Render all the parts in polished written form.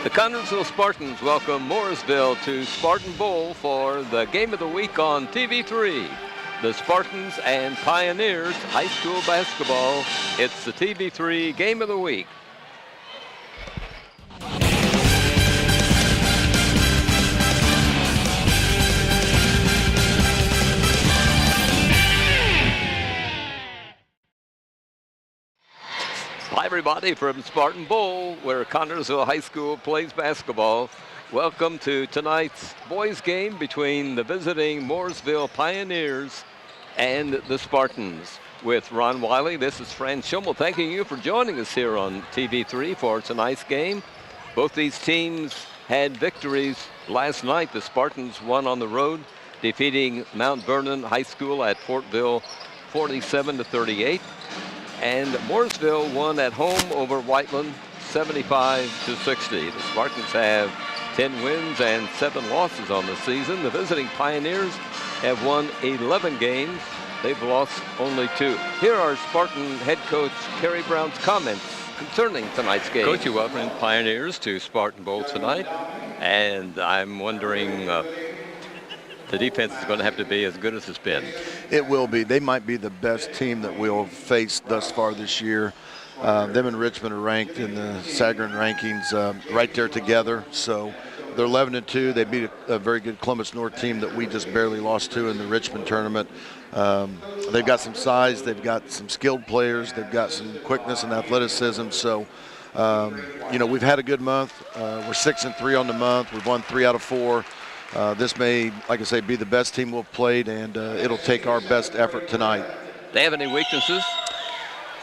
The Connersville Spartans welcome Moorseville to Spartan Bowl for the Game of the Week on TV3. The Spartans and Pioneers High School Basketball. It's the TV3 Game of the Week. Hi everybody from Spartan Bowl, where Connersville High School plays basketball. Welcome to tonight's boys game between the visiting Moorseville Pioneers and the Spartans. With Ron Wiley, this is Fran Schimmel thanking you for joining us here on TV3 for tonight's game. Both these teams had victories last night. The Spartans won on the road, defeating Mount Vernon High School at Fortville 47-38. And Mooresville won at home over Whiteland 75-60. The Spartans have 10 wins and 7 losses on the season. The visiting Pioneers have won 11 games. They've lost only 2. Here are Spartan head coach Kerry Brown's comments concerning tonight's game. Coach, you welcome Pioneers to Spartan Bowl tonight. And I'm wondering, the defense is going to have to be as good as it's been. It will be. They might be the best team that we'll face thus far this year. Them and Richmond are ranked in the Sagarin rankings right there together. So they're 11-2. They beat a very good Columbus North team that we just barely lost to in the Richmond tournament. They've got some size. They've got some skilled players. They've got some quickness and athleticism. So, we've had a good month. We're 6-3 on the month. We've won 3 out of 4. This may, like I say, be the best team we've played, and it'll take our best effort tonight. They have any weaknesses?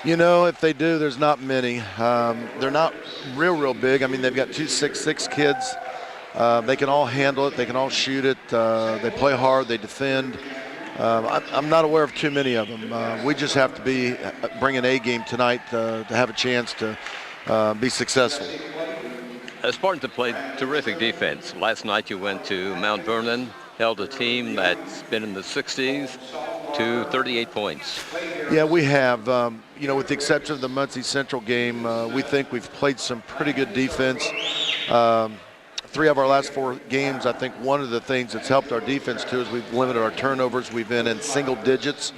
If they do, there's not many. They're not real big. I mean, they've got 2 6'6" kids. They can all handle it. They can all shoot it. They play hard. They defend. I'm not aware of too many of them. We just have to bring an A game tonight to have a chance to be successful. Spartans have played terrific defense. Last night you went to Mount Vernon, held a team that's been in the 60s to 38 points. Yeah, we have. With the exception of the Muncie Central game, we think we've played some pretty good defense. 3 of our last 4 games, I think one of the things that's helped our defense too is we've limited our turnovers. We've been in single digits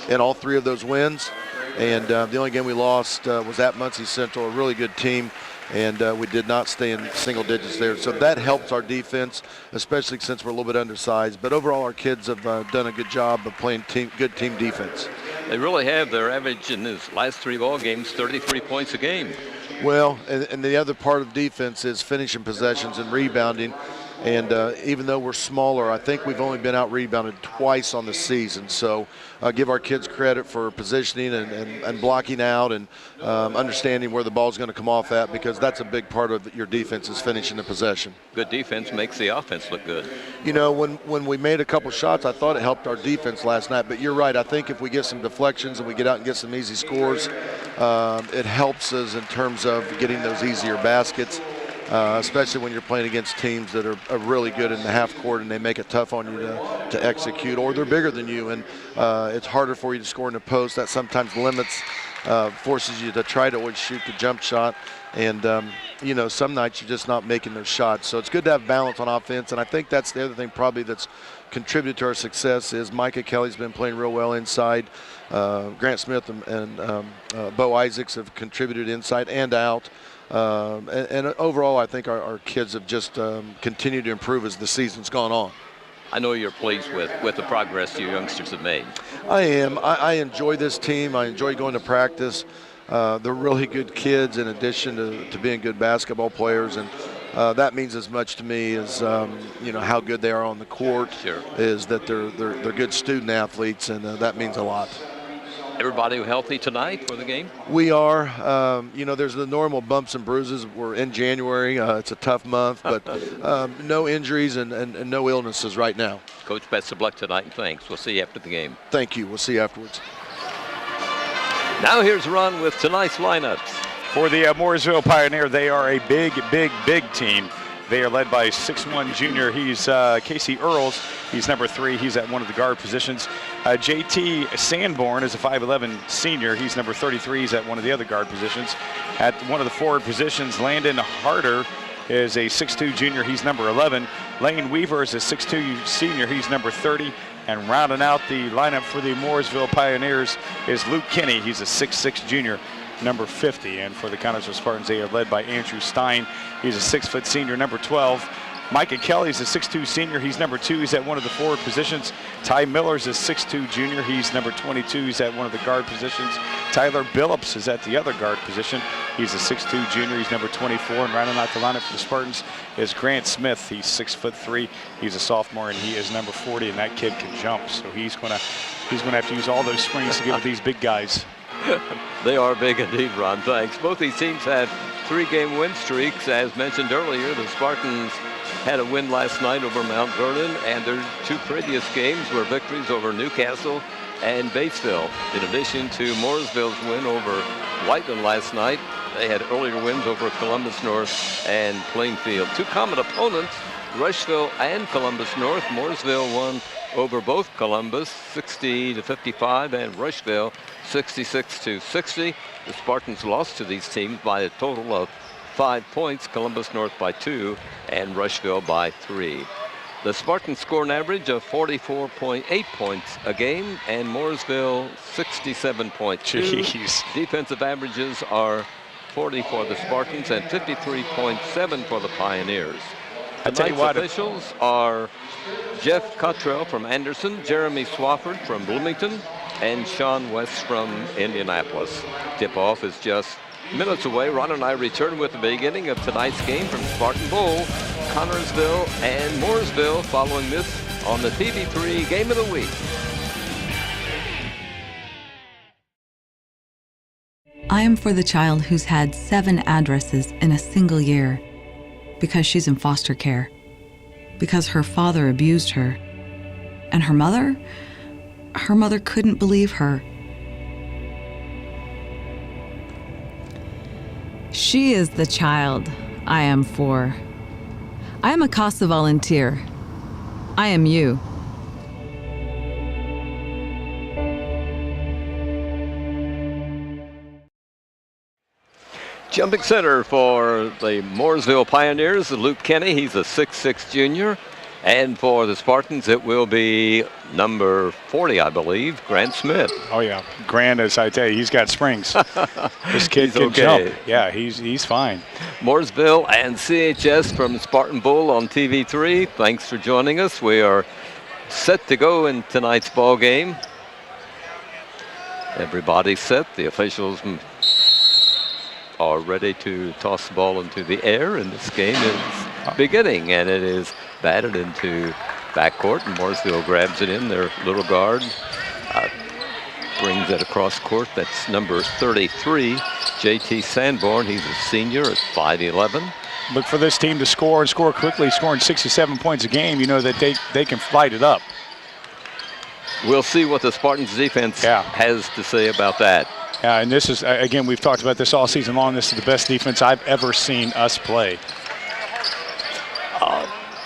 in all 3 of those wins. And the only game we lost was at Muncie Central, a really good team. And we did not stay in single digits there. So that helps our defense, especially since we're a little bit undersized. But overall, our kids have done a good job of playing good team defense. They really have. Their average in his last 3 ball games, 33 points a game. Well, and the other part of defense is finishing possessions and rebounding. And even though we're smaller, I think we've only been out-rebounded twice on the season. So give our kids credit for positioning and blocking out and understanding where the ball's going to come off at, because that's a big part of your defense is finishing the possession. Good defense makes the offense look good. When we made a couple shots, I thought it helped our defense last night. But you're right. I think if we get some deflections and we get out and get some easy scores, it helps us in terms of getting those easier baskets. Especially when you're playing against teams that are really good in the half court and they make it tough on you to execute, or they're bigger than you and it's harder for you to score in the post. That sometimes limits, forces you to try to always shoot the jump shot. And, some nights you're just not making those shots. So it's good to have balance on offense. And I think that's the other thing probably that's contributed to our success is Micah Kelly's been playing real well inside. Grant Smith and Bo Isaacs have contributed inside and out. And overall, I think our kids have just continued to improve as the season's gone on. I know you're pleased with the progress your youngsters have made. I am. I enjoy this team. I enjoy going to practice. They're really good kids in addition to being good basketball players. And that means as much to me as, how good they are on the court. Sure. Is that they're good student athletes, and that means a lot. Everybody healthy tonight for the game? We are. There's the normal bumps and bruises. We're in January. It's a tough month, but no injuries and no illnesses right now. Coach, best of luck tonight, and thanks. We'll see you after the game. Thank you. We'll see you afterwards. Now here's Ron with tonight's lineups. For the Mooresville Pioneer, they are a big team. They are led by 6'1" junior. He's Casey Earls. He's number 3. He's at one of the guard positions. JT Sanborn is a 5'11" senior. He's number 33. He's at one of the other guard positions. At one of the forward positions, Landon Harder is a 6'2 junior. He's number 11. Lane Weaver is a 6'2 senior. He's number 30. And rounding out the lineup for the Mooresville Pioneers is Luke Kinney. He's a 6'6 junior, number 50. And for the Connersville Spartans, they are led by Andrew Stein. He's a 6' senior, number 12. Micah Kelly's a 6'2 senior. He's number 2. He's at one of the forward positions. Ty Miller's a 6'2 junior. He's number 22. He's at one of the guard positions. Tyler Billups is at the other guard position. He's a 6'2 junior. He's number 24. And rounding out the lineup for the Spartans is Grant Smith. He's 6'3". He's a sophomore, and he is number 40. And that kid can jump, so he's gonna have to use all those springs to get with these big guys. They are big indeed, Ron. Thanks. Both these teams have 3-game win streaks. As mentioned earlier, the Spartans had a win last night over Mount Vernon, and their 2 previous games were victories over Newcastle and Batesville. In addition to Mooresville's win over Whiteland last night, they had earlier wins over Columbus North and Plainfield. 2 common opponents, Rushville and Columbus North. Mooresville won over both Columbus 60-55 and Rushville 66-60. The Spartans lost to these teams by a total of 5 points, Columbus North by 2 and Rushville by 3. The Spartans score an average of 44.8 points a game, and Mooresville 67.2. Jeez. Defensive averages are 40 for the Spartans and 53.7 for the Pioneers. I tell you Tonight's what, officials are Jeff Cottrell from Anderson, Jeremy Swafford from Bloomington, and Sean West from Indianapolis. Tip-off is just minutes away. Ron and I return with the beginning of tonight's game from Spartan Bowl, Connersville and Mooresville, following this on the TV3 Game of the Week. I am for the child who's had 7 addresses in a single year, because she's in foster care, because her father abused her, and her mother couldn't believe her. She is the child I am for. I am a CASA volunteer. I am you. Jumping center for the Mooresville Pioneers, Luke Kenny. He's a 6'6 junior. And for the Spartans, it will be number 40, I believe, Grant Smith. Oh, yeah. Grant, as I tell you, he's got springs. This kid can jump. Yeah, he's fine. Mooresville and CHS from Spartan Bowl on TV3. Thanks for joining us. We are set to go in tonight's ball game. Everybody's set. The officials are ready to toss the ball into the air, and this game is beginning, and it is batted into backcourt, and Mooresville grabs it in. Their little guard brings it across court. That's number 33, JT Sanborn. He's a senior at 5'11". Look for this team to score and score quickly, scoring 67 points a game. You know that they can light it up. We'll see what the Spartans defense has to say about that. Yeah, and this is, again, we've talked about this all season long. This is the best defense I've ever seen us play.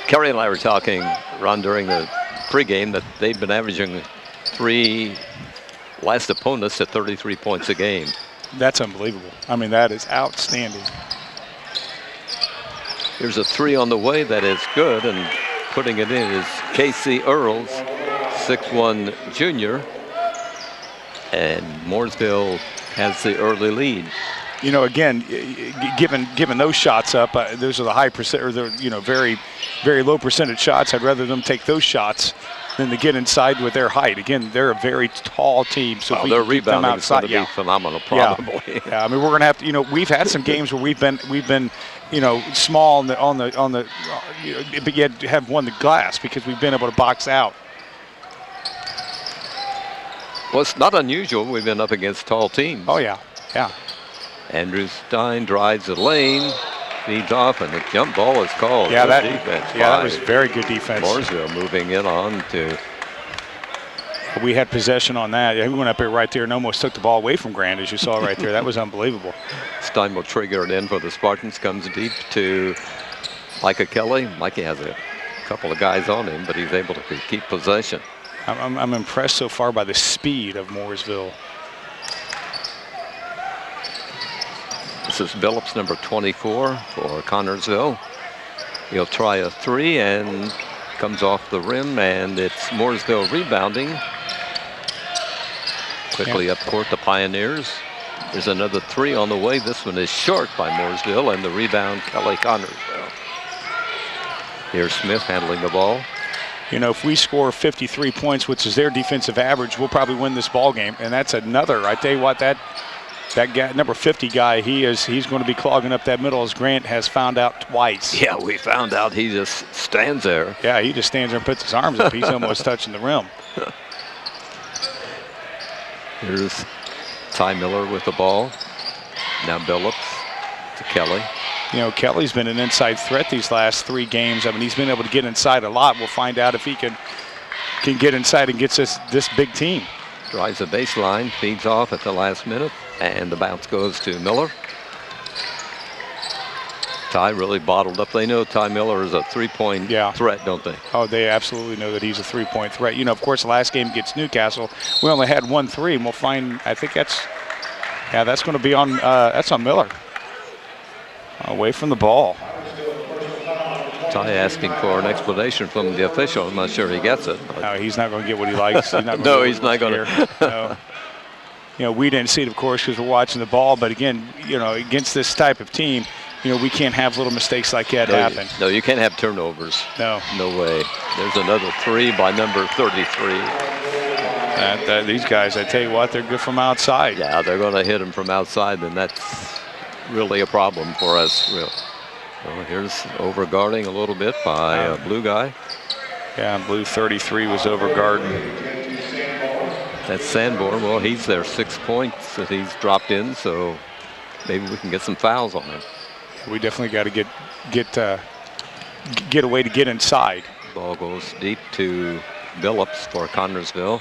Kerry and I were talking, Ron, during the pregame that they've been averaging 3 last opponents at 33 points a game. That's unbelievable. I mean, that is outstanding. Here's a 3 on the way that is good, and putting it in is Casey Earls, 6'1 junior. And Mooresville has the early lead. You know, again, given those shots up, those are the high percent, or the very, very low percentage shots. I'd rather them take those shots than to get inside with their height. Again, they're a very tall team, so if we their can keep them rebounding is going to be phenomenal, probably. Yeah, I mean, we're going to have to. We've had some games where we've been small but yet have won the glass because we've been able to box out. Well, it's not unusual. We've been up against tall teams. Oh, yeah. Andrew Stein drives the lane, feeds off, and the jump ball is called. Yeah, defense. That was very good defense. Mooresville moving it on to. We had possession on that. We went up here right there and almost took the ball away from Grant, as you saw right there. That was unbelievable. Stein will trigger it in for the Spartans. Comes deep to Micah Kelly. Mikey has a couple of guys on him, but he's able to keep possession. I'm impressed so far by the speed of Mooresville. This is Billups, number 24 for Connersville. He'll try a three and comes off the rim, and it's Mooresville rebounding. Quickly up court, the Pioneers. There's another three on the way. This one is short by Mooresville, and the rebound, Kelly Connersville. Here's Smith handling the ball. You know, if we score 53 points, which is their defensive average, we'll probably win this ball game. And that's another. I tell you what, that guy, number 50 guy, he's going to be clogging up that middle, as Grant has found out twice. Yeah, we found out he just stands there. Yeah, he just stands there and puts his arms up. He's almost touching the rim. Here's Ty Miller with the ball. Now Billups to Kelly. You know, Kelly's been an inside threat these last 3 games. I mean, he's been able to get inside a lot. We'll find out if he can get inside and gets this big team. Drives the baseline, feeds off at the last minute, and the bounce goes to Miller. Ty really bottled up. They know Ty Miller is a thrpoint threat, don't they? Oh, they absolutely know that he's a 3-point threat. You know, of course, the last game against Newcastle, we only had 1 3, and we'll find, I think that's going to be on, that's on Miller. Away from the ball. Ty asking for an explanation from the official. I'm not sure he gets it. No, he's not going to get what he likes. He's not no, he's not going to. No. You know, we didn't see it, of course, because we're watching the ball. But again, you know, against this type of team, you know, we can't have little mistakes like that happen. No, you can't have turnovers. No. No way. There's another three by number 33. These guys, I tell you what, they're good from outside. Yeah, they're going to hit him from outside, and that's really a problem for us. Well, here's overguarding a little bit by blue guy. Yeah, blue 33 was overguarding. That's Sanborn. Well, he's their 6 points that he's dropped in, so maybe we can get some fouls on him. We definitely got to get a way to get inside. Ball goes deep to Billups for Connersville.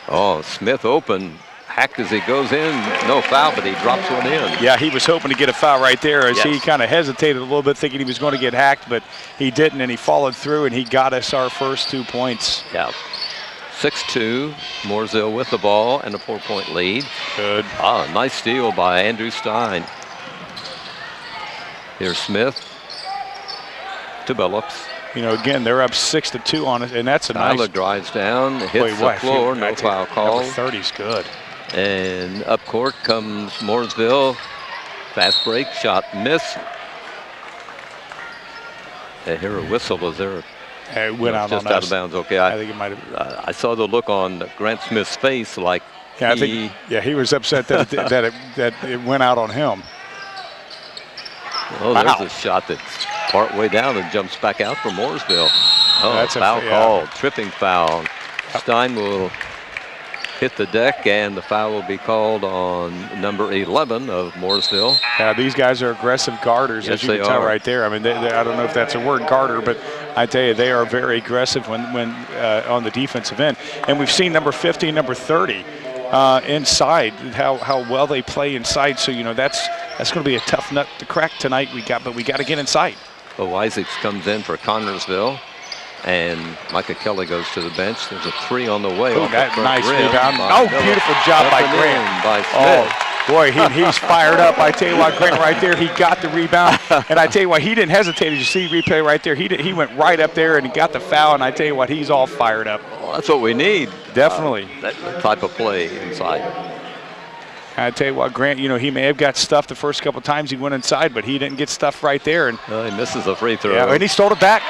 Oh, Smith open. Hacked as he goes in. No foul, but he drops one in. Yeah, he was hoping to get a foul right there as he kind of hesitated a little bit, thinking he was going to get hacked, but he didn't, and he followed through, and he got us our first 2 points. Yeah. 6-2, Mooresville with the ball and a 4-point lead. Good. Ah, nice steal by Andrew Stein. Here's Smith to Billups. You know, again, they're up 6-2 on it, and that's a Tyler drives down, hits the floor, no foul call. Number 30's good. And up court comes Mooresville. Fast break, shot miss. I hear a whistle. Is there? It went out just on out us. of bounds. Okay, I think it might have. I saw the look on Grant Smith's face, like he was upset that it went out on him. Oh, there's a shot that's part way down and jumps back out for Mooresville. Oh, that's a foul call, tripping foul. Stein will hit the deck, and the foul will be called on number 11 of Mooresville. Yeah, these guys are aggressive guarders, as you can tell right there. I mean, I don't know if that's a word, guarder, but I tell you, they are very aggressive when on the defensive end. And we've seen number 50 and number 30 inside, how well they play inside. So, you know, that's going to be a tough nut to crack tonight. But we got to get inside. Well, Isaacs comes in for Connersville. And Micah Kelly goes to the bench. There's a three on the way. Oh, that nice rebound. Oh, beautiful job by Grant. By Smith. Oh, boy, he's fired up. I tell you what, Grant right there, he got the rebound. And I tell you what, he didn't hesitate. As you see replay right there, he went right up there and he got the foul. And I tell you what, he's all fired up. Well, that's what we need. Definitely. That type of play inside. I tell you what, Grant, you know, he may have got stuffed the first couple times he went inside, but he didn't get stuffed right there. And he misses a free throw. Yeah, and he stole it back.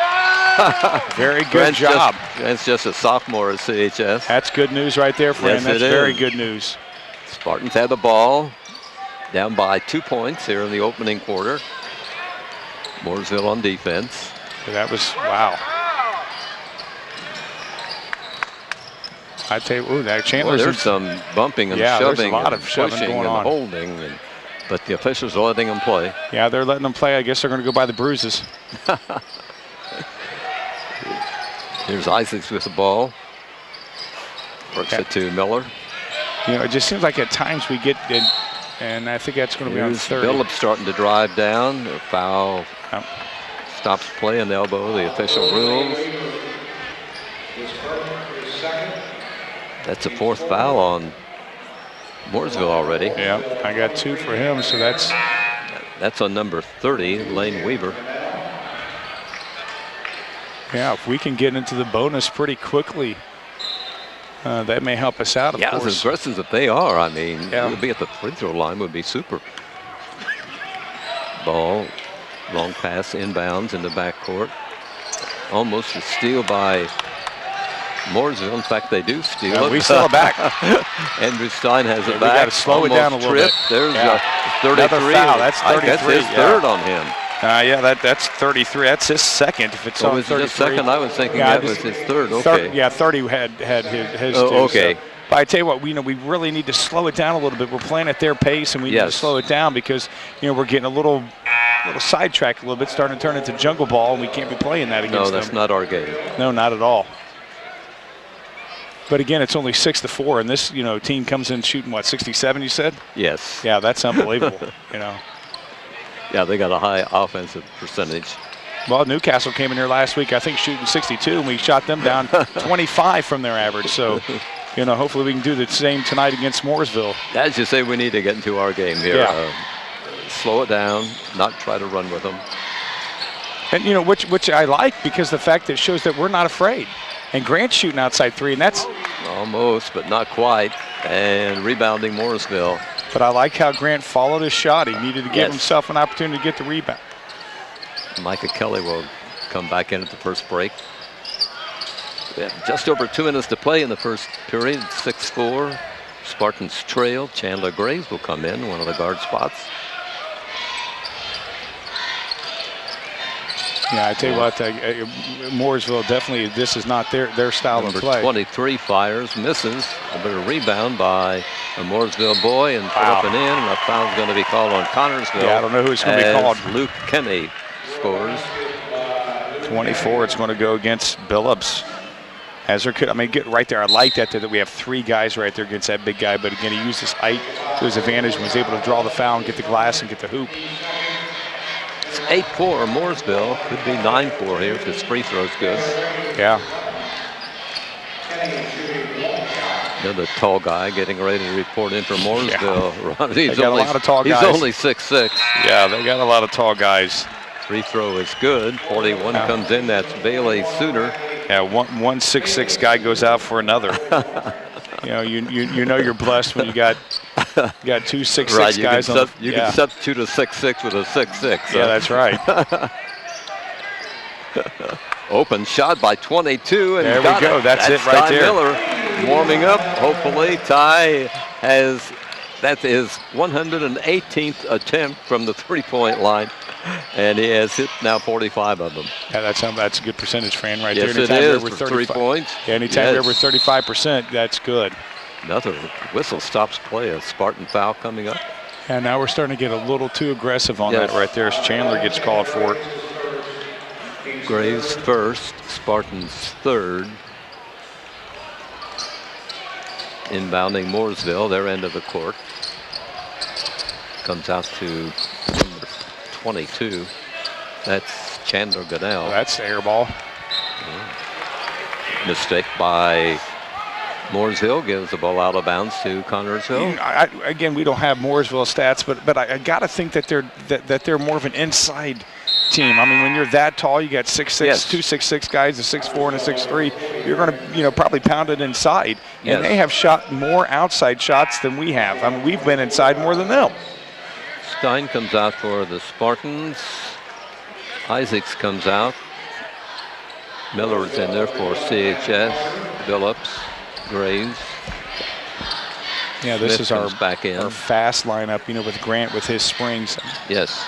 Very good job. That's just a sophomore at CHS. That's good news right there for him. That's very good news. Spartans had the ball, down by 2 points here in the opening quarter. Mooresville on defense. That was, wow. I tell you, ooh, that Chandler's. There's some bumping and shoving. There's a lot of shoving going on. Holding, but the officials are letting them play. Yeah, they're letting them play. I guess they're going to go by the bruises. Here's Isaacs with the ball. Works it to Miller. You know, it just seems like at times we get in, and I think that's going to be on 30. Billups starting to drive down. A foul stops play in the elbow. The official rules. That's a fourth foul on Mooresville already. Yeah, I got 2 for him, so that's. That's on number 30, Lane Weaver. Yeah, if we can get into the bonus pretty quickly, that may help us out, of course. As aggressive as they are, I mean, Yeah. to be at the free throw line would be super. Ball, long pass inbounds in the backcourt. Almost a steal by Mooresville. In fact, they do steal it. We steal it back. Andrew Stein has it We back. got to slow it down a little bit. There's Yeah. 33. Another foul. That's I guess 33, his yeah. third on him. Yeah, that's 33. That's his second. If it's Oh, on was it 33. his second? I was thinking Yeah, that was his third. Okay. 30 had his Oh, too, okay. so. But I tell you what, we really need to slow it down a little bit. We're playing at their pace, and we need to slow it down because we're getting a little sidetracked a little bit, starting to turn into jungle ball, and we can't be playing that against them. No, that's not our game. No, not at all. But again, it's only 6-4, and this team comes in shooting what, 67? You said? Yes. Yeah, that's unbelievable. Yeah, they got a high offensive percentage. Well, Newcastle came in here last week, I think, shooting 62, and we shot them down 25 from their average. So, hopefully we can do the same tonight against Mooresville. As you say, we need to get into our game here. Yeah. Slow it down, not try to run with them. And, which I like because the fact that it shows that we're not afraid. And Grant's shooting outside three, and that's almost, but not quite. And rebounding Mooresville. But I like how Grant followed his shot. He needed to give himself an opportunity to get the rebound. Micah Kelly will come back in at the first break. We have just over 2 minutes to play in the first period. 6-4. Spartans trail. Chandler Graves will come in, one of the guard spots. Yeah, I tell you what, Mooresville definitely, this is not their style of play. Number 23 fires, misses. A bit of rebound by a Mooresville boy and put up and in. And a foul's going to be called on Connorsville. Yeah, I don't know who it's going to be called. Luke Kenny scores. 24, it's going to go against Billups. Get right there. I like that we have 3 guys right there against that big guy. But again, he used his height to his advantage and was able to draw the foul and get the glass and get the hoop. It's 8-4 Mooresville. Could be 9-4 here if this free throw's good. Yeah. Another tall guy getting ready to report in for Mooresville. Yeah. They got a lot of tall guys. He's only 6'6". Yeah, they got a lot of tall guys. Free throw is good. 41 comes in. That's Bailey Suter. Yeah, one 6'6" guy goes out for another. you know you're blessed when you got 2 6'6" guys on. You can substitute a 6'6" with a 6'6". Yeah, that's right. Open shot by 22, and there we go. That's it right Ty there. Miller warming up. Hopefully, Ty that's his 118th attempt from the three-point line, and he has hit now 45 of them. Yeah, that's a good percentage, Fran, right yes, there. Yes, it is for 3 points. Yeah, anytime you're over 35%, that's good. Another whistle stops play. A Spartan foul coming up. And now we're starting to get a little too aggressive on that right there as Chandler gets called for it. Graves first, Spartans third. Inbounding Mooresville, their end of the court. Comes out to number 22. That's Chandler Goodell. Well, that's the air ball. Mistake by Mooresville, gives the ball out of bounds to Connorsville. Again, we don't have Mooresville stats, but I got to think that they're more of an inside team. I mean, when you're that tall, you got 6'6", 2 6'6" guys, a 6'4" and a 6'3". You're going to probably pound it inside. And they have shot more outside shots than we have. I mean, we've been inside more than them. Stein comes out for the Spartans. Isaacs comes out. Miller's in there for CHS. Billups, Graves. Yeah, this Smith is our fast lineup, with Grant with his springs. Yes.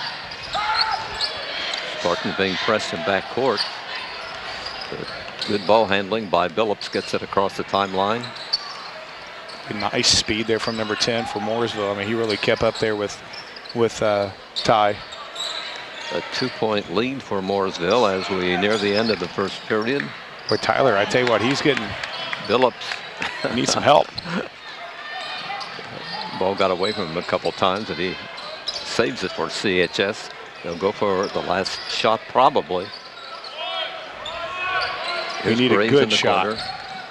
Spartans being pressed in backcourt. Good ball handling by Billups, gets it across the timeline. Nice speed there from number 10 for Mooresville. I mean, he really kept up there with Ty. A 2-point lead for Mooresville as we near the end of the first period. But Tyler, I tell you what, he's getting Billups. He needs some help. Ball got away from him a couple times, and he saves it for CHS. They'll go for the last shot probably. We need a good shot. Corner.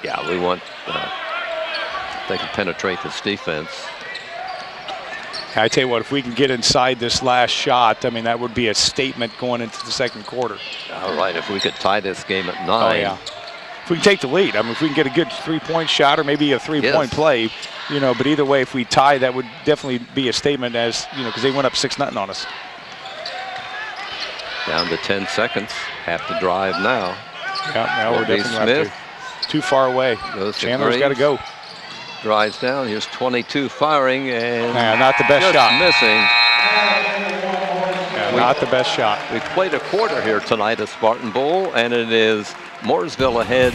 Yeah, we want they can penetrate this defense. I tell you what, if we can get inside this last shot, I mean, that would be a statement going into the second quarter. All right, if we could tie this game at 9. Oh, yeah. If we can take the lead, I mean, if we can get a good 3-point shot or maybe a 3-point play, you know, but either way, if we tie, that would definitely be a statement as, you know, because they went up 6-0 on us. Down to 10 seconds. Have to drive now. Yeah, now we're definitely Smith. Too far away. Chandler's got to go. Drives down. Here's 22 firing and not the best shot. Missing. Yeah, not the best shot. We played a quarter here tonight at Spartan Bowl, and it is Mooresville ahead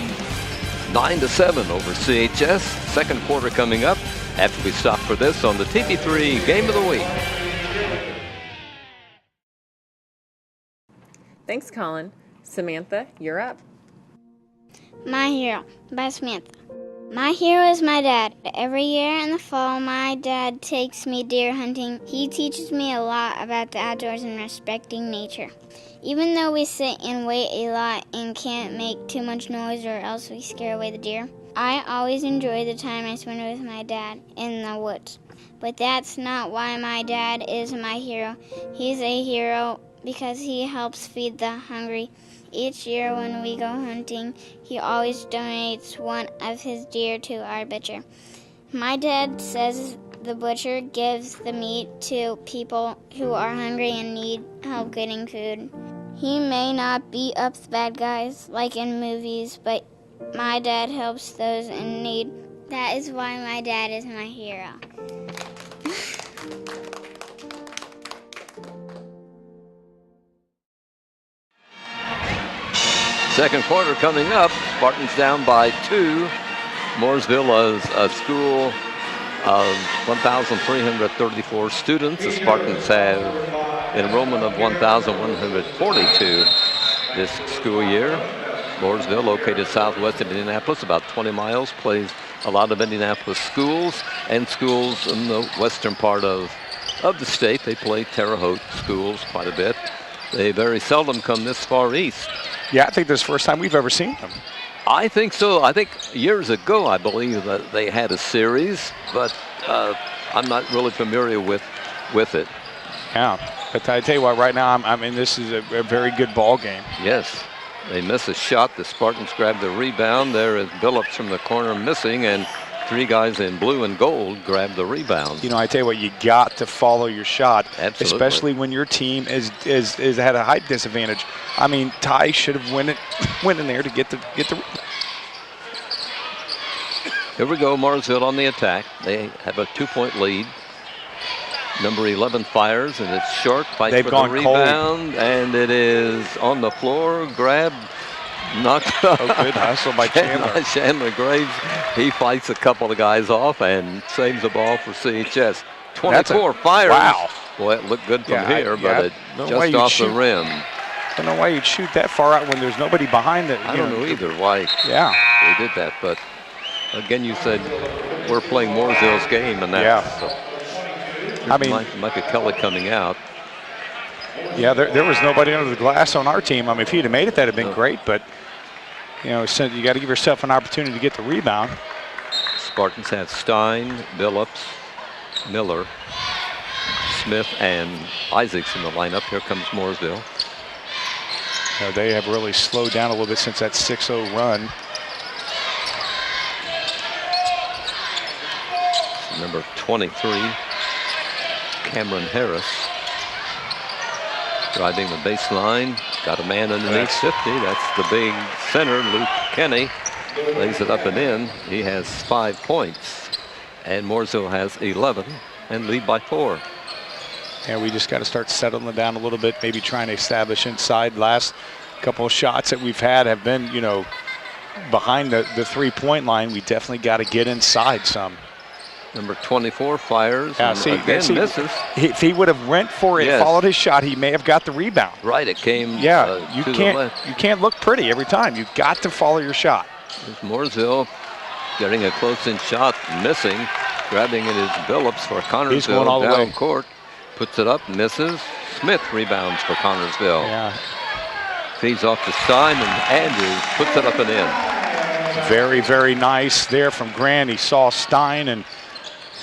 9-7 over CHS. Second quarter coming up after we stop for this on the TV3 Game of the Week. Thanks, Colin. Samantha, you're up. My Hero by Samantha. My hero is my dad. Every year in the fall, my dad takes me deer hunting. He teaches me a lot about the outdoors and respecting nature. Even though we sit and wait a lot and can't make too much noise or else we scare away the deer, I always enjoy the time I spend with my dad in the woods. But that's not why my dad is my hero. He's a hero because he helps feed the hungry. Each year when we go hunting, he always donates one of his deer to our butcher. My dad says the butcher gives the meat to people who are hungry and need help getting food. He may not beat up the bad guys like in movies, but my dad helps those in need. That is why my dad is my hero. Second quarter coming up. Spartans down by 2. Mooresville is a school of 1,334 students. The Spartans have an enrollment of 1,142 this school year. Mooresville, located southwest of Indianapolis, about 20 miles, plays a lot of Indianapolis schools and schools in the western part of the state. They play Terre Haute schools quite a bit. They very seldom come this far east. Yeah, I think this is the first time we've ever seen them. I think so. I think years ago, I believe that they had a series, but I'm not really familiar with it. Yeah, but I tell you what, right now, I mean, this is a very good ball game. Yes, they miss a shot. The Spartans grab the rebound. There is Billups from the corner missing, and 3 guys in blue and gold grab the rebound. You know, I tell you what, you got to follow your shot, Absolutely. Especially when your team is had a height disadvantage. I mean, Ty should have went in there to get the. Here we go, Mooresville on the attack. They have a 2-point lead. Number 11 fires, and it's short. Fights for the rebound, cold. And it is on the floor. Grabbed, knocked out. Oh, good hustle by Chandler. Chandler Graves, he fights a couple of guys off and saves the ball for CHS. 24 fires. Wow. Boy, it looked good from here, but it just off the rim. I don't know why you'd shoot that far out when there's nobody behind it. I don't know either why they did that, but again, you said we're playing Mooresville's game, and that's I mean, Micah Kelly coming out. Yeah, there was nobody under the glass on our team. I mean, if he'd have made it, that'd have been great, but you know, you got to give yourself an opportunity to get the rebound. Spartans have Stein, Billups, Miller, Smith, and Isaacs in the lineup. Here comes Mooresville. They have really slowed down a little bit since that 6-0 run. Number 23, Cameron Harris, driving the baseline. Got a man underneath 50. That's the big center, Luke Kenny. Lays it up and in. He has 5 points. And Mooresville has 11 and lead by 4. Yeah, we just got to start settling down a little bit, maybe trying to establish inside. Last couple of shots that we've had have been, you know, behind the 3-point line. We definitely got to get inside some. Number 24 fires, yeah, and again misses. If he would have went for it, followed his shot, he may have got the rebound. Right, it came. Yeah, you can't look pretty every time. You've got to follow your shot. There's Mooresville getting a close-in shot, missing. Grabbing it is Billups for Connersville. He's going all the down way. Court, puts it up, misses. Smith rebounds for Connersville. Yeah. Feeds off to Stein, and Andrews puts it up and in. Very, very nice there from Grant. He saw Stein and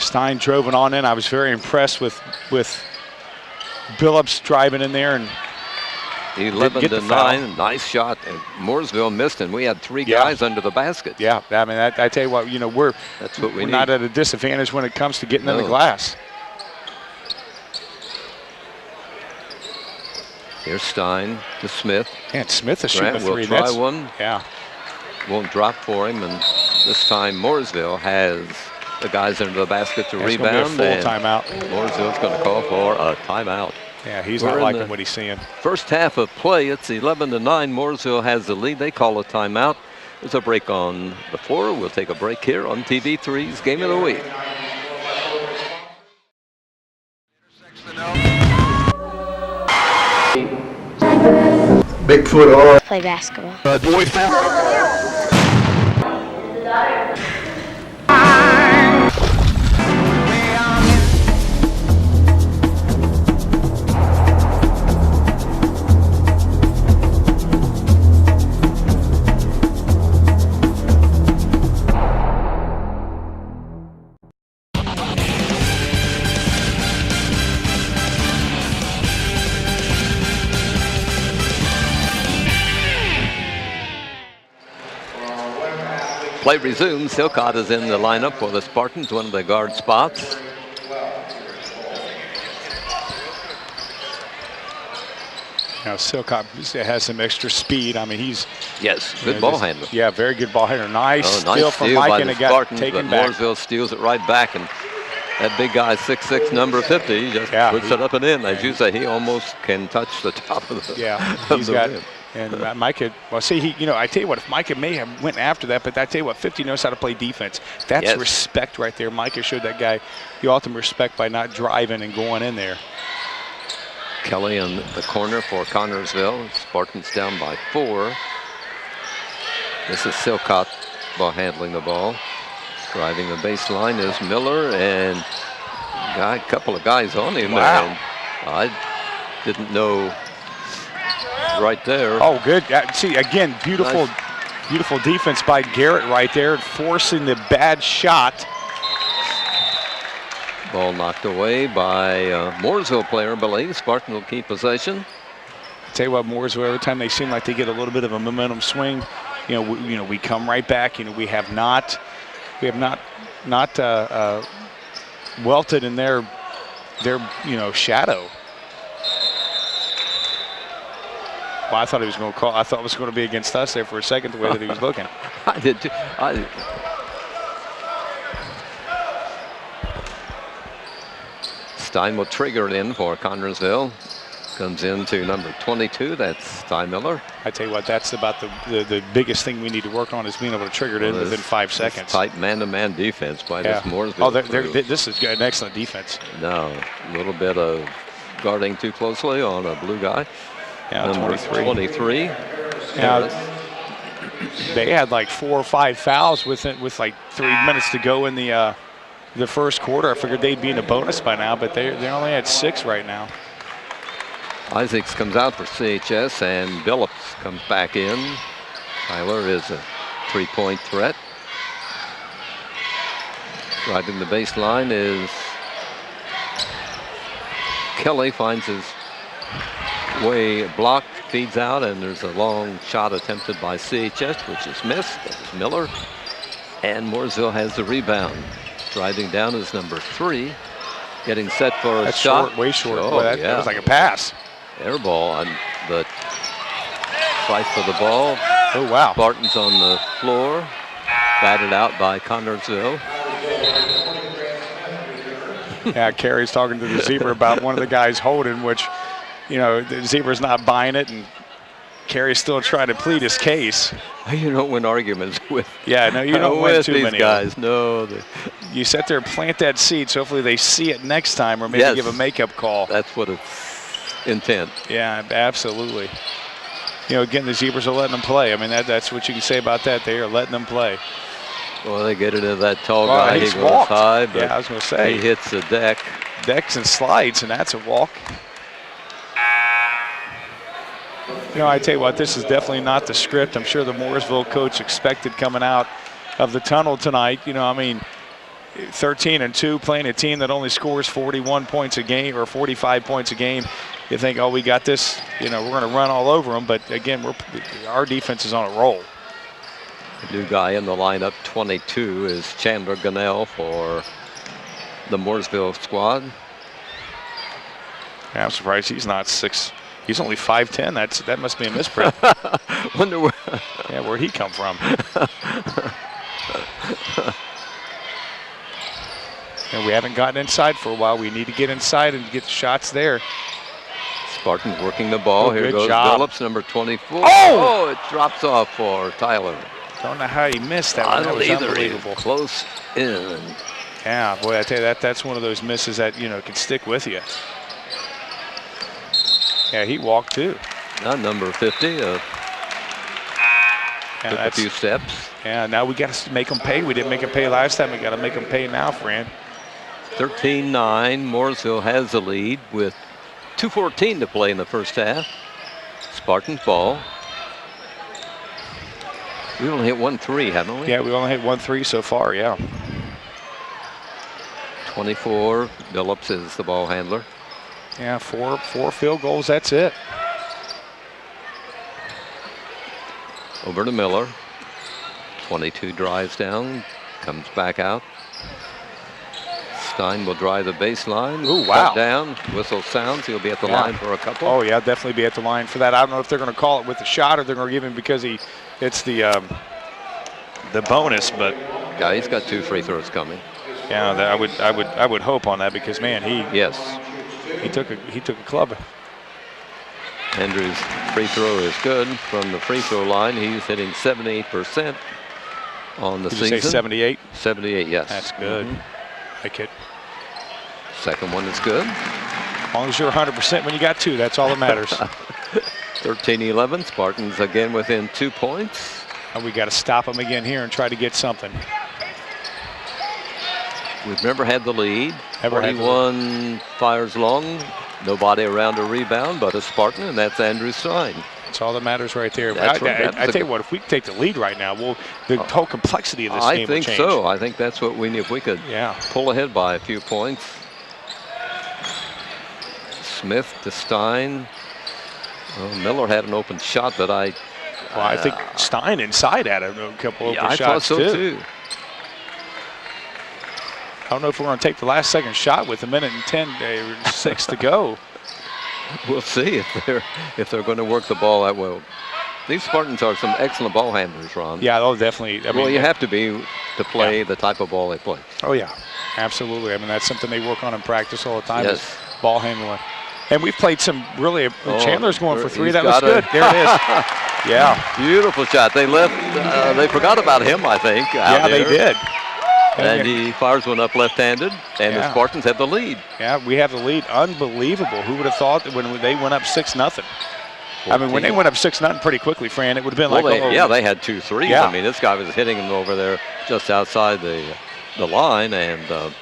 Stein drove it on in. I was very impressed with Billups driving in there and 11-9, nice shot. And Mooresville missed, and we had 3 guys under the basket. Yeah, I mean, I tell you what, we're need. Not at a disadvantage when it comes to getting in the glass. Here's Stein to Smith. And Smith is shooting a 3. Will try one. Yeah. Won't drop for him, and this time Mooresville has the guys under the basket to rebound. It's going to be a full timeout. Mooresville's going to call for a timeout. Yeah, he's not liking what he's seeing. First half of play, it's 11-9. Mooresville has the lead. They call a timeout. There's a break on the floor. We'll take a break here on TV3's Game of the Week. Bigfoot or Play basketball. boy foul. Play resumes. Silcott is in the lineup for the Spartans, one of the guard spots. Now Silcott has some extra speed. I mean, he's good ball handler. Yeah, very good ball handler. Nice steal from Mike, and it got Spartans, taken but back. Mooresville steals it right back, and that big guy, 6'6", number 50, just puts it up and in. As you say, he almost can touch the top of the. Yeah, he's got. And Micah, well, see, I tell you what, if Micah may have went after that, but I tell you what, 50 knows how to play defense. That's respect right there. Micah showed that guy the ultimate respect by not driving and going in there. Kelly in the corner for Connorsville. Spartans down by 4. This is Silcott ball handling the ball. Driving the baseline is Miller, and a couple of guys on him. Wow. And I didn't know right there. Oh, good. See, again, beautiful defense by Garrett right there, forcing the bad shot. Ball knocked away by Mooresville player, Billy. Spartan will keep possession. Tell you what, Mooresville, every time they seem like they get a little bit of a momentum swing, we come right back. We have not welted in their shadow. Well, I thought he was going to call. I thought it was going to be against us there for a second, the way that he was looking. I did too. Stein will trigger it in for Connorsville. Comes into number 22. That's Ty Miller. I tell you what, that's about the biggest thing we need to work on is being able to trigger it in within 5 seconds. Tight man-to-man defense by this Mooresville. Oh, this is an excellent defense. No, a little bit of guarding too closely on a blue guy. Yeah, number 23. Now, they had like 4 or 5 fouls with like 3 minutes to go in the first quarter. I figured they'd be in a bonus by now, but they only had 6 right now. Isaacs comes out for CHS, and Billups comes back in. Tyler is a 3-point threat. Driving the baseline is Kelly, finds his way blocked, feeds out, and there's a long shot attempted by CHS, which is missed. That is Miller. And Mooresville has the rebound. Driving down is number 3. Getting set for a shot. Short, way short. Oh, boy, that was like a pass. Air ball on the fight for the ball. Oh, wow. Spartans on the floor. Batted out by Connorsville. Yeah, Carey's talking to the Zebra about one of the guys holding, which, the Zebra's not buying it, and Carey's still trying to plead his case. You don't win arguments with. Yeah, no, you don't win too these many guys. No. You sit there, plant that seed, so hopefully they see it next time, or maybe give a makeup call. That's what it's intent. Yeah, absolutely. Again, the Zebras are letting them play. I mean, that's what you can say about that. They are letting them play. Well, they get it to that tall guy. He's he goes high, but I was going to say. He hits the deck. Decks and slides, and that's a walk. I tell you what, this is definitely not the script I'm sure the Mooresville coach expected coming out of the tunnel tonight. 13-2, playing a team that only scores 41 points a game or 45 points a game. You think, oh, we got this, we're going to run all over them. But again, our defense is on a roll. The new guy in the lineup, 22, is Chandler Gunnell for the Mooresville squad. Yeah, I'm surprised he's not 6. He's only 5'10". That must be a misprint. Wonder where. Yeah, where'd he come from? And we haven't gotten inside for a while. We need to get inside and get the shots there. Spartans working the ball. Here good goes job. Phillips, number 24. Oh! It drops off for Tyler. Don't know how he missed that I one. That don't was either. unbelievable. Close in. Yeah, boy, I tell you, that's one of those misses that, can stick with you. Yeah, he walked too. Now number 50 took a few steps. Yeah, now we got to make them pay. We didn't make them pay last time. We got to make them pay now, Fran. 13-9. Mooresville has the lead with 2:14 to play in the first half. Spartans ball. We only hit 1 3, haven't we? Yeah, we only hit 1 3 so far, yeah. 24, Phillips is the ball handler. Yeah, four field goals, that's it. Over to Miller. 22 drives down, comes back out. Stein will drive the baseline. Ooh, wow. Cut down, whistle sounds, he'll be at the line for a couple. Oh, yeah, definitely be at the line for that. I don't know if they're going to call it with the shot or they're going to give him because it's the bonus, but. Yeah, he's got 2 free throws coming. Yeah, I would hope on that because, man, he took a club. Andrews' free throw is good from the free throw line. He's hitting 78% on the season. Did you say 78? 78, yes. That's good. Like it. Second one is good. As long as you're 100% when you got 2, that's all that matters. 13-11. Spartans again within 2 points. And we got to stop them again here and try to get something. We've never had the lead. 41 fires long. Nobody around to rebound but a Spartan, and that's Andrew Stein. That's all that matters right there. I tell you what, if we take the lead right now, the whole complexity of this game will change. I think so. I think that's what we need. If we could pull ahead by a few points. Smith to Stein. Well, Miller had an open shot that I think Stein inside had a couple open shots, I thought so too. I don't know if we're going to take the last second shot with 1:10 to go. We'll see if they're going to work the ball that well. These Spartans are some excellent ball handlers, Ron. Yeah, definitely. I mean, you have to be to play the type of ball they play. Oh yeah, absolutely. I mean, that's something they work on in practice all the time. Yes. Is ball handling. And we've played some really. Chandler's going for 3. That was good. There it is. Yeah. Beautiful shot. They left. They forgot about him, I think. Yeah, they did. And he fires one up left-handed, and the Spartans have the lead. Yeah, we have the lead. Unbelievable. Who would have thought that when they went up 6-0? I mean, when they went up 6-0 pretty quickly, Fran, it would have been they had 2 threes. Yeah. I mean, this guy was hitting them over there just outside the line, and the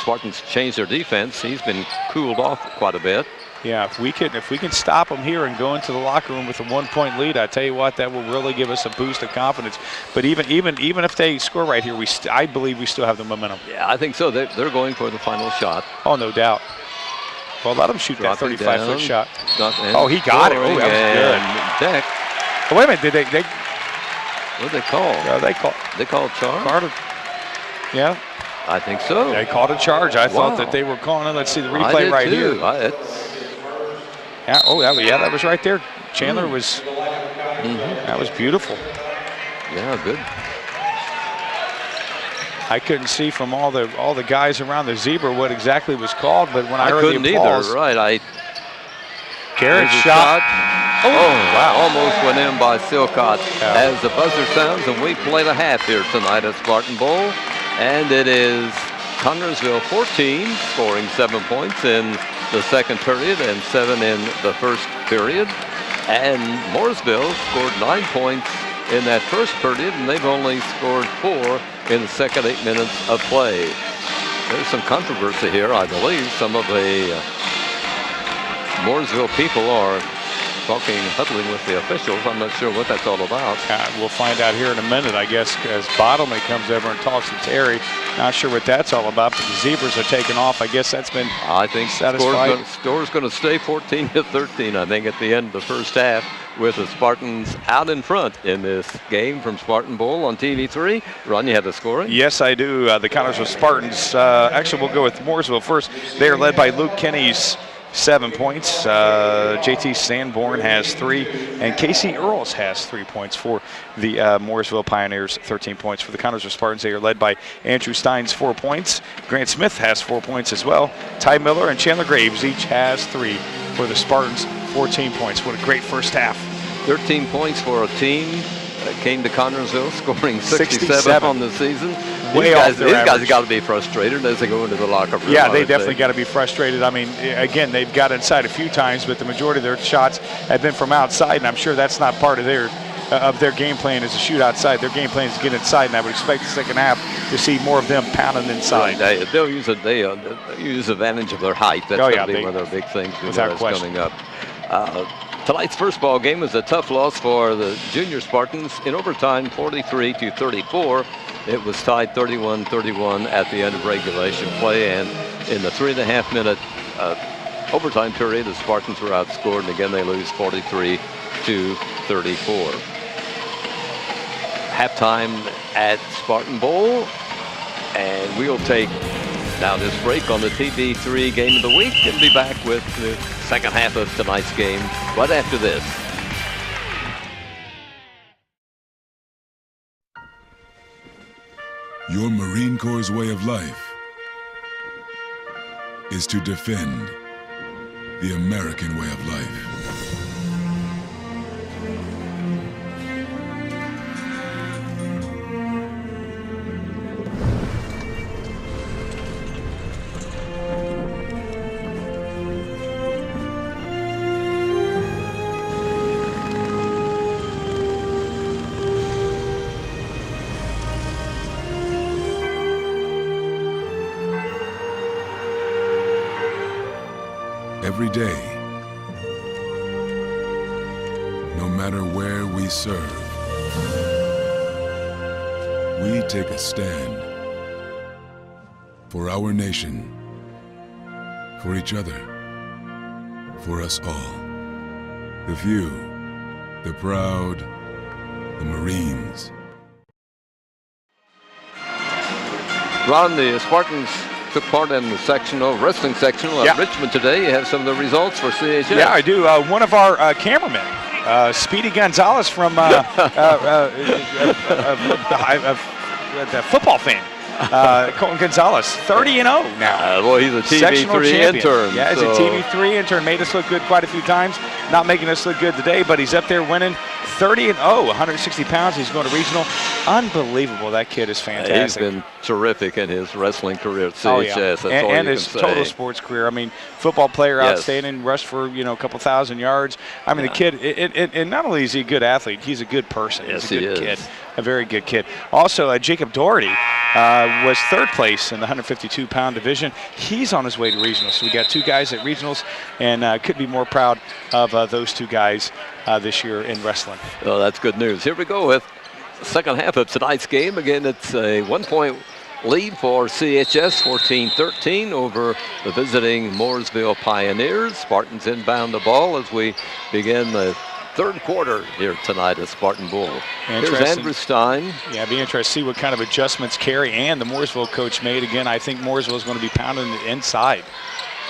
Spartans changed their defense. He's been cooled off quite a bit. Yeah, if we can stop them here and go into the locker room with a 1-point lead, I tell you what, that will really give us a boost of confidence. But even if they score right here, I believe we still have the momentum. Yeah, I think so. They're going for the final shot. Oh, no doubt. Well, let them shoot that 35-foot shot. Oh, he got it. Oh, that was good. Deck. Oh, wait a minute. Did they? What did they call? Yeah, they called charge. Yeah. I think so. They called a charge. I thought that they were calling it. Let's see the replay right here. That was right there. Chandler was. That was beautiful. Yeah, good. I couldn't see from all the guys around the zebra what exactly was called, but when I heard couldn't the applause, either. Right, Garrett's shot. Oh, wow! Almost went in by Silcott. As the buzzer sounds, and we play the half here tonight at Spartan Bowl, and it is Connersville 14, scoring 7 points in the second period and 7 in the first period, and Mooresville scored 9 points in that first period, and they've only scored 4 in the second 8 minutes of play. There's some controversy here, I believe. Some of the Mooresville people are huddling with the officials. I'm not sure what that's all about. We'll find out here in a minute, I guess, as Bottomley comes over and talks to Terry. Not sure what that's all about, but the Zebras are taking off. I guess that's been I think satisfied. score's going to stay 14-13, I think, at the end of the first half, with the Spartans out in front in this game from Spartan Bowl on TV3. Ron, you have the scoring? Yes, I do. The Connersville Spartans, actually we'll go with Mooresville first. They are led by Luke Kenny's 7 points. JT Sanborn has 3, and Casey Earls has 3 points for the Mooresville Pioneers, 13 points. For the Connersville Spartans, they are led by Andrew Steins, 4 points. Grant Smith has 4 points as well. Ty Miller and Chandler Graves each has 3 for the Spartans, 14 points. What a great first half. 13 points for a team that came to Connersville, scoring 67 on the season. Way off their these guys average. have got to be frustrated as they go into the locker room. Yeah, they definitely got to be frustrated. I mean, again, they've got inside a few times, but the majority of their shots have been from outside, and I'm sure that's not part of their game plan is to shoot outside. Their game plan is to get inside, and I would expect the second half to see more of them pounding inside. Right. They'll use advantage of their height. That's going to be one of their big things coming up. Tonight's first ball game was a tough loss for the junior Spartans in overtime, 43-34. It was tied 31-31 at the end of regulation play, and in the 3.5-minute overtime period, the Spartans were outscored, and again they lose 43-34. Halftime at Spartan Bowl, and we'll take now this break on the TV3 Game of the Week and be back with the second half of tonight's game right after this. Your Marine Corps' way of life is to defend the American way of life. Every day, no matter where we serve, we take a stand for our nation, for each other, for us all. The few, the proud, the Marines. Ron, the Spartans took part in the wrestling sectional at Richmond today. You have some of the results for CHS. Yeah, I do. One of our cameramen, Speedy Gonzalez from the football fan, Colton Gonzalez, 30-0 now. Well, he's a TV3 intern. Yeah, he's a TV3 intern. Made us look good quite a few times. Not making us look good today, but he's up there winning 30-0, 160 pounds. He's going to regional. Unbelievable. That kid is fantastic. He's been terrific in his wrestling career at CHS. Oh, yeah. That's all and you his can total say. sports career. I mean, football player, outstanding, rushed for a couple thousand yards. I mean, the kid, and not only is he a good athlete, he's a good person. Yes, he's a good he kid. is. A very good kid. Also, Jacob Doherty was third place in the 152-pound division. He's on his way to regionals. So we got 2 guys at regionals, and could be more proud of those 2 guys this year in wrestling. Well, that's good news. Here we go with the second half of tonight's game. Again, it's a 1-point lead for CHS, 14-13 over the visiting Mooresville Pioneers. Spartans inbound the ball as we begin the third quarter here tonight at Spartan Bowl. Here's Andrew Stein. Yeah, it'd be interesting to see what kind of adjustments Carey and the Mooresville coach made. Again, I think Mooresville is going to be pounding the inside.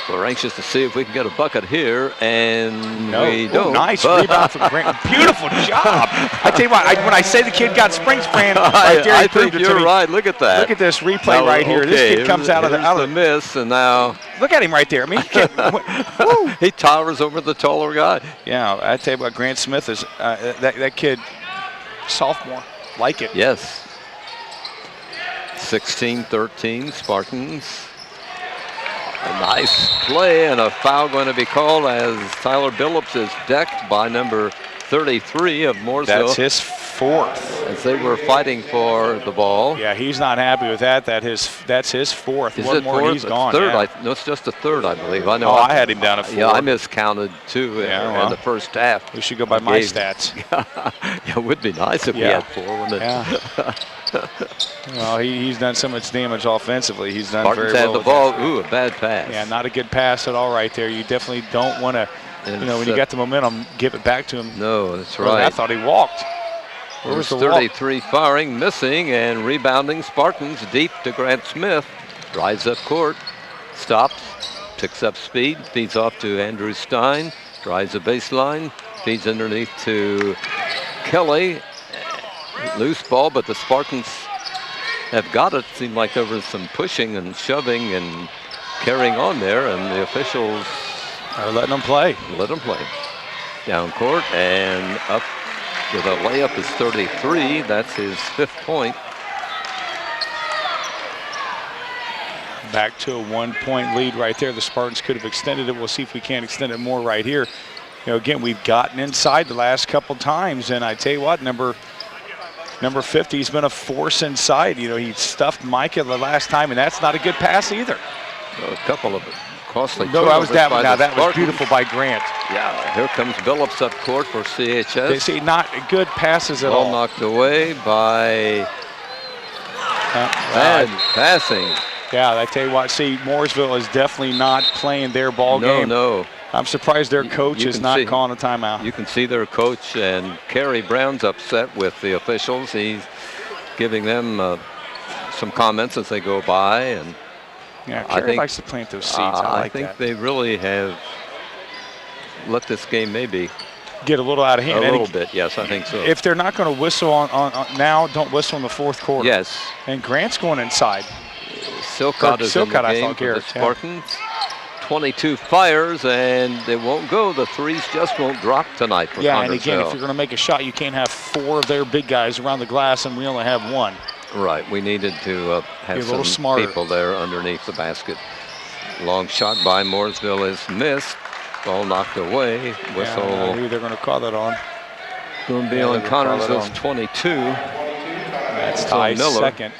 We're anxious to see if we can get a bucket here, and we don't. Nice rebound from Grant. Beautiful job. I tell you what, when I say the kid got spring spraying right there, I think you're right. Look at that. Look at this replay right here. This kid comes out of the miss, and now look at him right there. I mean, he towers over the taller guy. Yeah, I tell you what, Grant Smith is that kid, sophomore, like it. Yes. 16-13 Spartans. A nice play and a foul going to be called as Tyler Billups is decked by number 33 of Mooresville. That's his 4th. As they were fighting for the ball. Yeah, he's not happy with that. That's his 4th. Is One it more, fourth? he's gone. Third. Yeah. No, it's just a third, I believe. I know. I had him down at 4. Yeah, I miscounted too in the first half. We should go by my stats. Yeah, it would be nice if we had 4, wouldn't it? Yeah. Well, he's done so much damage offensively. He's done Spartans very had well. the with ball. that. Ooh, a bad pass. Yeah, not a good pass at all right there. You definitely don't want to, when you got the momentum, give it back to him. No, that's Well, right. I thought he walked. Where was the walk? 33 firing, missing, and rebounding Spartans deep to Grant Smith. Drives up court, stops, picks up speed, feeds off to Andrew Stein, drives the baseline, feeds underneath to Kelly. Loose ball, but the Spartans have got it. Seemed like there was some pushing and shoving and carrying on there, and the officials are letting them play. Let them play. Down court and up with a layup is 33. That's his 5th point. Back to a 1-point lead right there. The Spartans could have extended it. We'll see if we can extend it more right here. Again, we've gotten inside the last couple times, and I tell you what, number 50 has been a force inside. He stuffed Micah the last time, and that's not a good pass either. A couple of costly. No, that was that one. Now that was Spartans. beautiful by Grant. Yeah, here comes Billups up court for CHS. They see not good passes at all. Knocked away by bad passing. Yeah, I tell you what. See, Mooresville is definitely not playing their ball game. No. I'm surprised their coach is not calling a timeout. You can see their coach, and Kerry Brown's upset with the officials. He's giving them some comments as they go by, and yeah, Kerry likes to plant those seeds. I think they really have let this game maybe get a little out of hand. A little bit, yes, I think so. If they're not going to whistle on now, don't whistle in the 4th quarter. Yes. And Grant's going inside. Silcott is in the game for the Spartans. 22 fires, and they won't go. The threes just won't drop tonight for Yeah, and again, Connersville. if you're going to make a shot, you can't have 4 of their big guys around the glass, and we only have 1. Right, we needed to have some people there underneath the basket. Long shot by Mooresville is missed. Ball knocked away. Whistle. Yeah, who they're going to call that on. Going to be on Connersville's 22. That's Ty's second.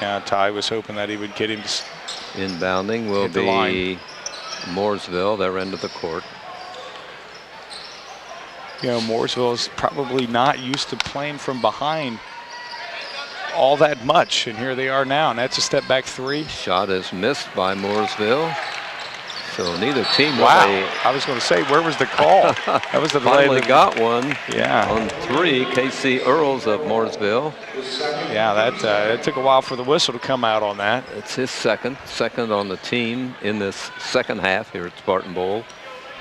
Yeah, Ty was hoping that he would get him. Inbounding will be Mooresville, their end of the court. Mooresville is probably not used to playing from behind all that much, and here they are now, and that's a step back 3. Shot is missed by Mooresville. So neither team really. I was going to say, where was the call? That was the finally got one. Yeah. On 3, Casey Earls of Mooresville. Yeah, that it took a while for the whistle to come out on that. It's his second on the team in this second half here at Spartan Bowl.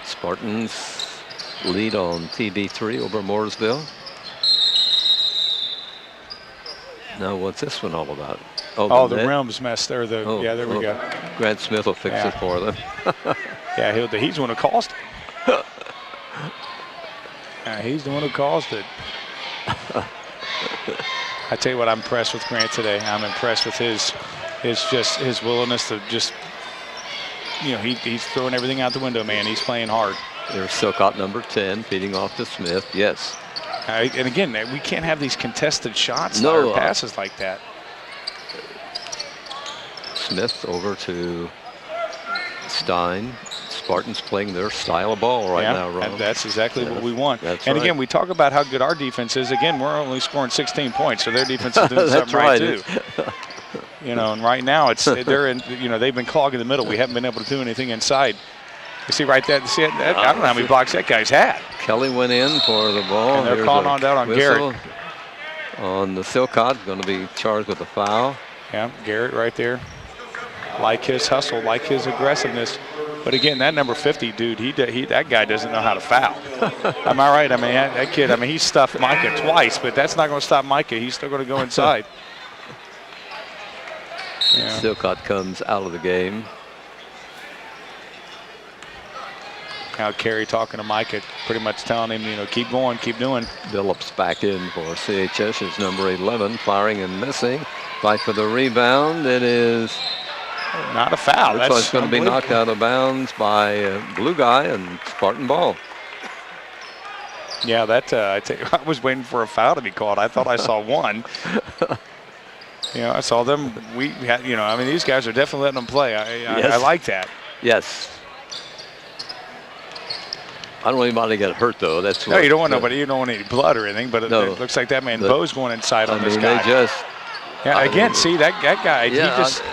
Spartans lead on TB3 over Mooresville. Now, what's this one all about? Oh, the rim's messed there. Yeah, there we go. Grant Smith will fix it for them. Yeah, he's the one who caused it. He's the one who caused it. I tell you what, I'm impressed with Grant today. I'm impressed with his willingness to just, he's throwing everything out the window, man. He's playing hard. There's Silcott, number 10, feeding off to Smith. Yes. And again, we can't have these contested shots or passes like that. Smith over to Stein. Spartans playing their style of ball right now, Ron. That's exactly what we want. That's and right. Again, we talk about how good our defense is. Again, we're only scoring 16 points, so their defense is doing something right too. And right now they're in. They've been clogging the middle. We haven't been able to do anything inside. You see right there. See, I don't know how many blocks that guy's had. Kelly went in for the ball. And they're calling on down on Garrett. On the Silcott, going to be charged with a foul. Yeah, Garrett right there. Like his hustle, like his aggressiveness. But again, that number 50 dude, that guy doesn't know how to foul. Am I right? I mean, that kid, he stuffed Micah twice, but that's not going to stop Micah. He's still going to go inside. Yeah. Silcott comes out of the game. Now Kerry talking to Micah, pretty much telling him, keep going, keep doing. Billups back in for CHS is number 11, firing and missing. Fight for the rebound. It is Not a foul. Looks like it's going to be knocked out of bounds by blue guy and Spartan ball. Yeah, that I was waiting for a foul to be called. I thought I saw one. I saw them. We had, I mean, these guys are definitely letting them play. I like that. Yes. I don't want anybody to get hurt, though. That's no, you don't want nobody. You don't want any blood or anything. But it looks like that man Bo's going inside on this guy. They just. Yeah. Again, see that guy. Yeah, he just.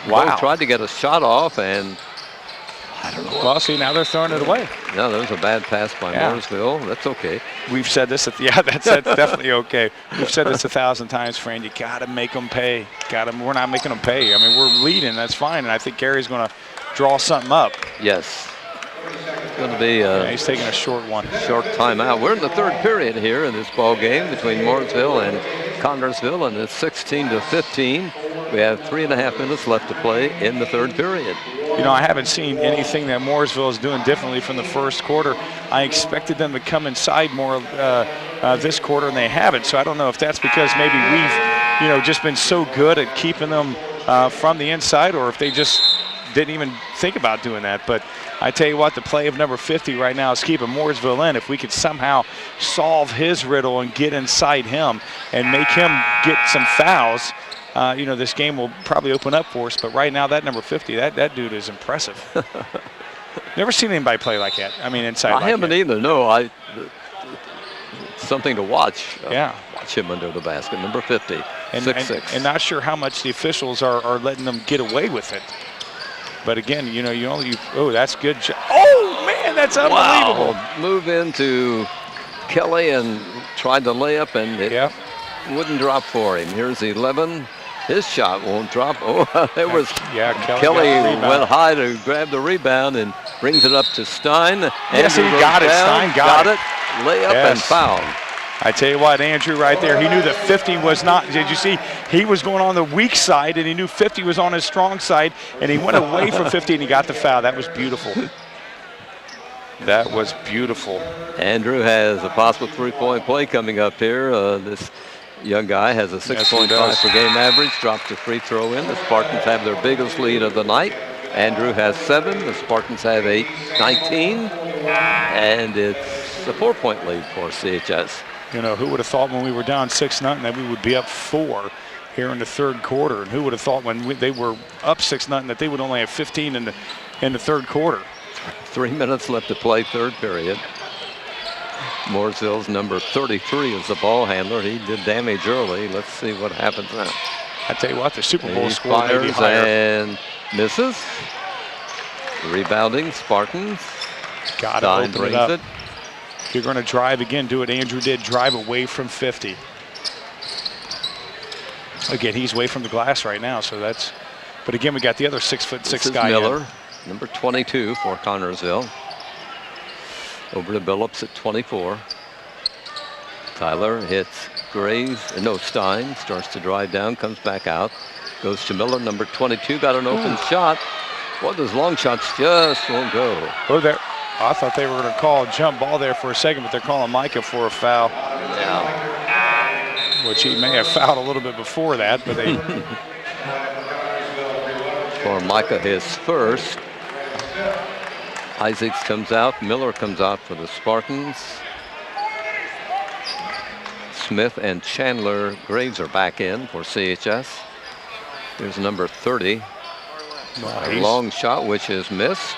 Wow. Bo tried to get a shot off, and I don't know. Well, see, now they're throwing it away. No, there was a bad pass by Moorseville. That's okay. We've said this. That's definitely okay. We've said this 1,000 times, Fran. You got to make them pay. We're not making them pay. I mean, we're leading. That's fine. And I think Gary's going to draw something up. Yes. It's going to be he's taking a short one. Short timeout. We're in the third period here in this ball game between Mooresville and Connersville, and it's 16-15. We have 3.5 minutes left to play in the third period. I haven't seen anything that Mooresville is doing differently from the first quarter. I expected them to come inside more this quarter, and they haven't. So I don't know if that's because maybe we've, just been so good at keeping them from the inside, or if they just didn't even think about doing that. But I tell you what, the play of number 50 right now is keeping Mooresville in. If we could somehow solve his riddle and get inside him and make him get some fouls, this game will probably open up for us. But right now, that number 50, that dude is impressive. Never seen anybody play like that. I mean, inside. I haven't either. No, something to watch. Yeah. Watch him under the basket, number 50, 6'6". And not sure how much the officials are letting them get away with it. But again, that's good. Oh man, that's unbelievable. Wow. Move into Kelly and tried to lay up, and it wouldn't drop for him. Here's 11. His shot won't drop. Oh, it was Kelly went high to grab the rebound and brings it up to Stein. Yes, he got it. Stein got it. Layup and foul. I tell you what, Andrew right there, he knew that 50 was not, did you see, he was going on the weak side, and he knew 50 was on his strong side, and he went away from 50 and he got the foul. That was beautiful. That was beautiful. Andrew has a possible three-point play coming up here. This young guy has a 6.5 per game average, dropped a free throw in. The Spartans have their biggest lead of the night. Andrew has 7, the Spartans have 19, and it's a 4-point lead for CHS. Who would have thought when we were down 6-0 that we would be up 4 here in the third quarter? And who would have thought when they were up 6-0 that they would only have 15 in the third quarter? 3 minutes left to play, third period. Mooresville's number 33 is the ball handler. He did damage early. Let's see what happens now. I tell you what, the Super Bowl score may be fires higher. And misses. Rebounding Spartans. Got to open it up. If you're going to drive again, do what Andrew did, drive away from 50. Again, he's away from the glass right now, so that's, but again, we got the other 6'6" guy. Miller, number 22 for Connersville. Over to Billups at 24. Tyler hits Stein, starts to drive down, comes back out, goes to Miller, number 22, got an open shot. Well, those long shots just won't go. Oh, there. I thought they were going to call a jump ball there for a second, but they're calling Micah for a foul. Yeah. Which he may have fouled a little bit before that, but they. For Micah, his first. Isaacs comes out. Miller comes out for the Spartans. Smith and Chandler Graves are back in for CHS. There's number 30. A long shot, which is missed.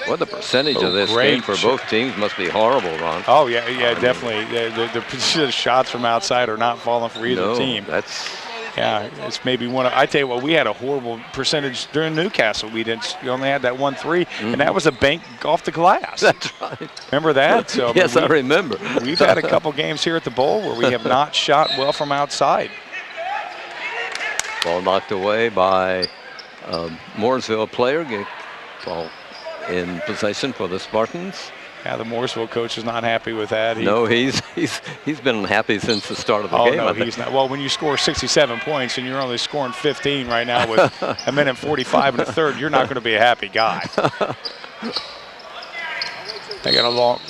What the percentage of this game for both teams must be horrible, Ron. Oh, yeah, definitely. The shots from outside are not falling for either team. It's maybe one of, I tell you what, we had a horrible percentage during Newcastle. We only had that 1-3, and that was a bank off the glass. That's right. Remember that? So, yes, I remember. We've had a couple games here at the Bowl where we have not shot well from outside. Ball knocked away by Mooresville player. Ball in possession for the Spartans. Yeah, the Mooresville coach is not happy with that. No, he's been happy since the start of the game. No, he's not. Well, when you score 67 points and you're only scoring 15 right now with a minute 45 in the third, you're not going to be a happy guy. They got a long.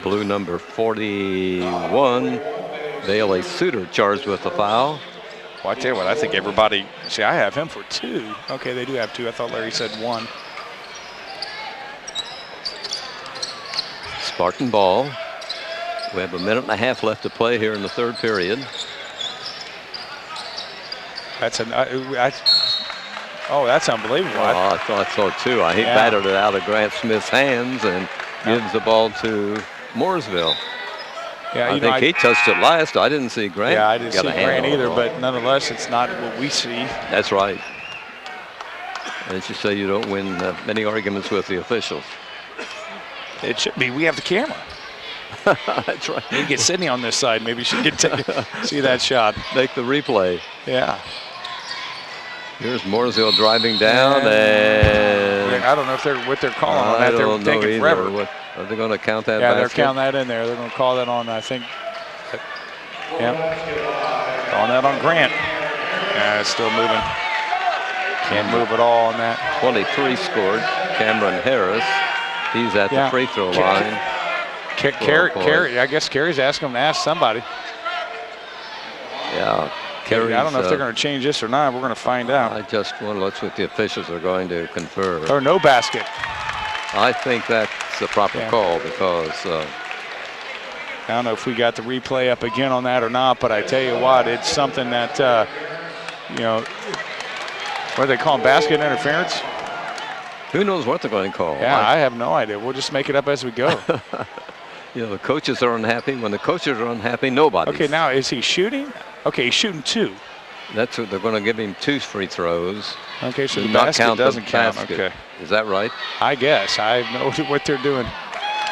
Blue number 41, Bailey Suter charged with the foul. Well, I tell you what, I think everybody, see, I have him for 2. Okay, they do have 2. I thought Larry said 1. Spartan ball. We have a minute and a half left to play here in the third period. That's that's unbelievable. Oh, I thought so too. He batted it out of Grant Smith's hands and gives the ball to Mooresville. Yeah, I think he touched it last. I didn't see Grant. Yeah, I didn't see got a hand Grant on the either, ball. but nonetheless, it's not what we see. That's right. As you say, you don't win many arguments with the officials. It should be. We have the camera. That's right. We get Sydney on this side. Maybe she can see that shot. Make the replay. Yeah. Here's Mooresville driving down, and I don't know if what they're calling on that. They're taking forever. Are they going to count that? Yeah, basket? they're counting that in there. They're going to call that on. I think. Yeah. Calling that on Grant. Yeah, it's still moving. Can't move at all on that. 23 scored. Cameron Harris. He's at the free throw line. Carey, I guess Carey's asking him to ask somebody. Yeah. I don't know if they're going to change this or not. We're going to find out. I just want to look what the officials are going to confer. Or no basket. I think that's the proper call because I don't know if we got the replay up again on that or not, but I tell you what, it's something that, what do they call them, basket interference? Who knows what they're going to call? Yeah, I have no idea. We'll just make it up as we go. The coaches are unhappy. When the coaches are unhappy, nobody. Okay, now is he shooting? Okay, he's shooting 2. That's what they're going to give him 2 free throws. Okay, so Do the not basket count doesn't the count. basket. Okay, is that right? I guess I know what they're doing.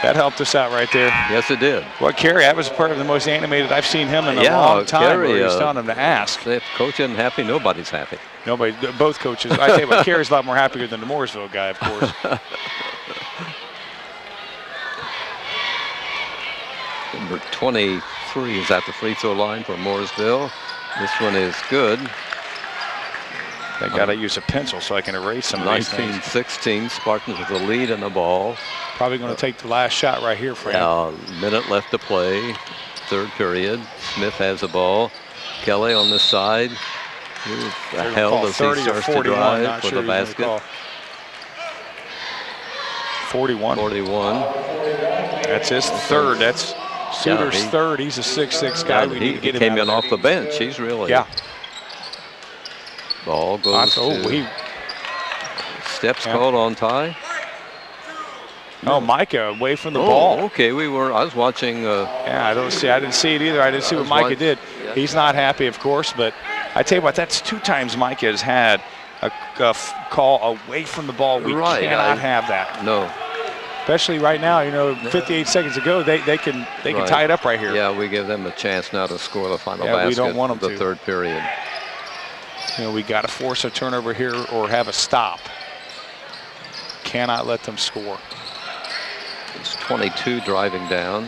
That helped us out right there. Yes, it did. Well, Kerry, that was part of the most animated I've seen him in a long time. Kerry, where he's telling him to ask. If coach isn't happy, nobody's happy. Nobody, both coaches. I tell you what, Kerry's a lot more happier than the Mooresville guy, of course. Number 23 is at the free throw line for Mooresville. This one is good. I got to use a pencil so I can erase some of these things. 19-16, Spartans with the lead in the ball. Probably going to take the last shot right here, Frank. A minute left to play, third period. Smith has the ball. Kelly on this side. Here's the held as he starts to drive for the basket. 41. 41. That's his third. That's Suter's third. He's a 6'6" guy. We need to get him came out in of off the bench. He's really. Yeah. Ball goes steps called on Ty. Oh, Micah away from the ball. Okay, I was watching. Yeah, I didn't see it either. I didn't see what Micah did. Yeah. He's not happy, of course, but I tell you what, that's 2 times Micah has had a call away from the ball. We cannot have that. No. Especially right now, 58 seconds ago, they can tie it up right here. Yeah, we give them a chance now to score the final basket. We don't want them the to. Third period. We got to force a turnover here or have a stop. Cannot let them score. It's 22 driving down,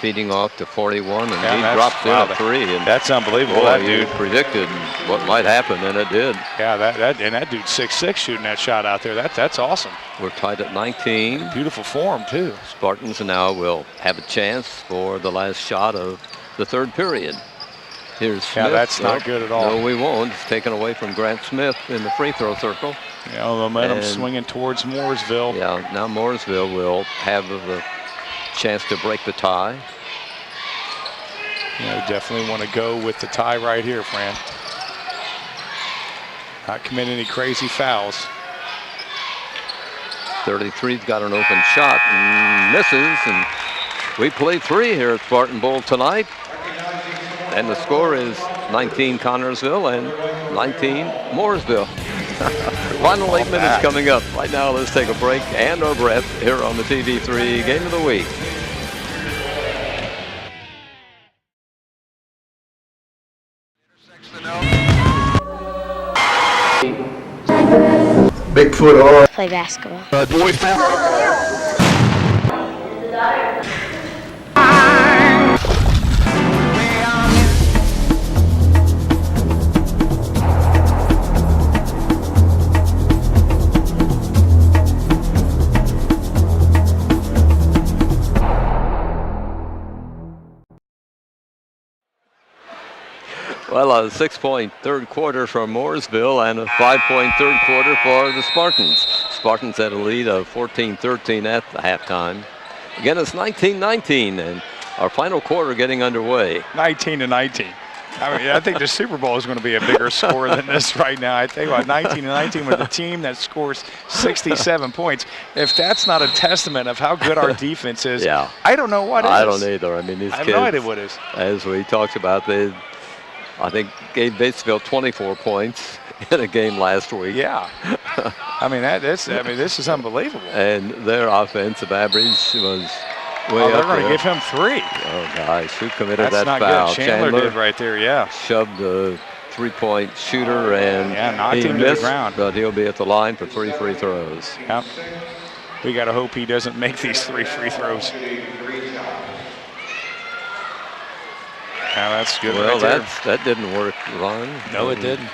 feeding off to 41, and he drops in a 3. And that's unbelievable. That dude predicted what might happen, and it did. Yeah, that dude's 6'6" shooting that shot out there. That's awesome. We're tied at 19. Beautiful form too. Spartans now will have a chance for the last shot of the third period. Here's Smith. Yeah, that's not good at all. No, we won't. It's taken away from Grant Smith in the free throw circle. Yeah, momentum swinging towards Mooresville. Yeah, now Mooresville will have the chance to break the tie. Yeah, definitely want to go with the tie right here, Fran. Not commit any crazy fouls. 33's got an open shot and misses, and we play 3 here at Spartan Bowl tonight. And the score is 19 Connorsville and 19 Mooresville. Final 8 minutes coming up. Right now, let's take a break and our breath here on the TV3 Game of the Week. Bigfoot or Play basketball. boy found. a 6-point third quarter for Mooresville and a 5-point third quarter for the Spartans. Spartans had a lead of 14-13 at the halftime. Again, it's 19-19, and our final quarter getting underway. 19-19. I mean, I think the Super Bowl is going to be a bigger score than this right now. I think about 19-19 with a team that scores 67 points. If that's not a testament of how good our defense is, yeah. I don't know what is. I don't either. I mean, these I have kids, no idea what is. As we talked about, they, I think, gave Batesville 24 points in a game last week. Yeah. I mean, this is unbelievable. And their offensive average was way they're up going to there. give him 3. Oh, gosh, who committed That's that not foul? good. Chandler did right there, yeah. Shoved the three-point shooter and knocked he him to missed, the ground. but he'll be at the line for 3 free throws. Yep. We got to hope he doesn't make these 3 free throws. Yeah, that's good. Well, right there. that didn't work, Ron. No, it didn't.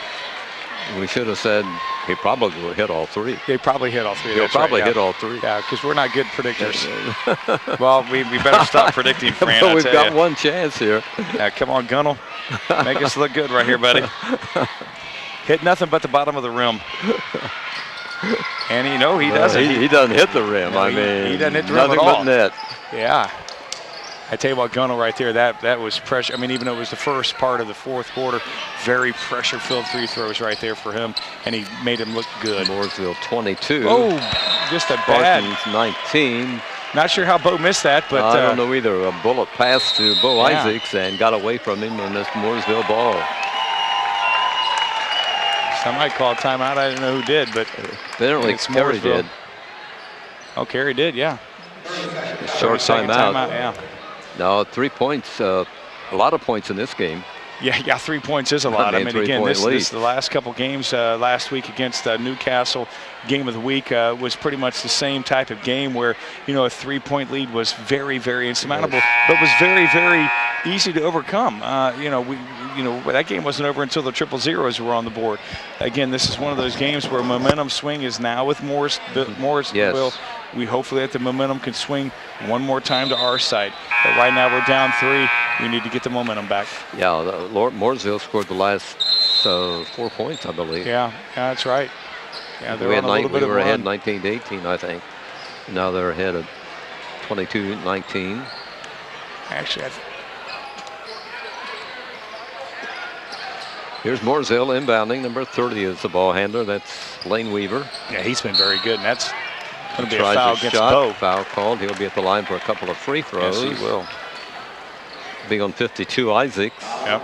We should have said he probably will hit all 3. They probably hit all 3. He'll That's probably right, hit all 3. Yeah, because we're not good predictors. Well, we better stop predicting, Fran. But we've I tell got ya. one chance here. Yeah, come on, Gunnell. Make us look good right here, buddy. Hit nothing but the bottom of the rim. And he doesn't. He doesn't hit the rim. No, I mean, he doesn't hit the rim nothing at all. but net. Yeah. I tell you what, Gunnell right there, that was pressure. I mean, even though it was the first part of the fourth quarter, very pressure-filled free throws right there for him, and he made him look good. Mooresville 22. Oh, just a bad. Spartans 19. Not sure how Bo missed that, but I don't know either. A bullet pass to Bo Yeah. Isaacs and got away from him in this Mooresville ball. Somebody called timeout. I don't know who did, but Apparently it's Carey Mooresville. did. Oh, Carey did, yeah. Short Second timeout. Yeah. No, 3 points. A lot of points in this game. Yeah, 3 points is a lot. I mean, again, 3-point lead. this the last couple games last week against Newcastle, game of the week was pretty much the same type of game where, a 3-point lead was very, very insurmountable, but was very, very easy to overcome. That game wasn't over until the 000s were on the board. Again, this is one of those games where momentum swing is now with Mooresville. Yes. We hopefully that the momentum can swing one more time to our side. But right now we're down 3. We need to get the momentum back. Yeah, Mooresville scored the last 4 points, I believe. Yeah, that's right. Yeah, they're we on a little bit were of a ahead run. 19-18, I think. Now they're ahead of 22-19. Actually, Here's Mooresville inbounding. Number 30 is the ball handler. That's Lane Weaver. yeah, he's been very good, and that's going to be a Tries foul his against shot. Bo. Foul called. He'll be at the line for a couple of free throws. Yes, he will. Be on 52, Isaacs. Yep.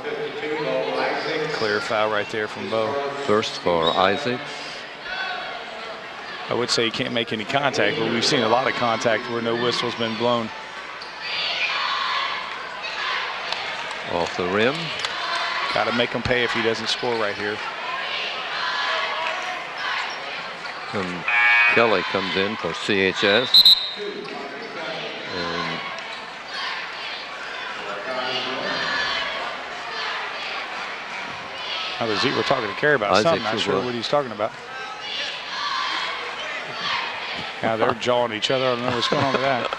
Clear foul right there from Bo. First for Isaacs. I would say he can't make any contact, but we've seen a lot of contact where no whistle's been blown. Off the rim. Got to make him pay if he doesn't score right here. And Kelly comes in for CHS. And I was we're talking to Carey about Isaac something. Not sure what he's talking about. Yeah, they're jawing each other. I don't know what's going on with that.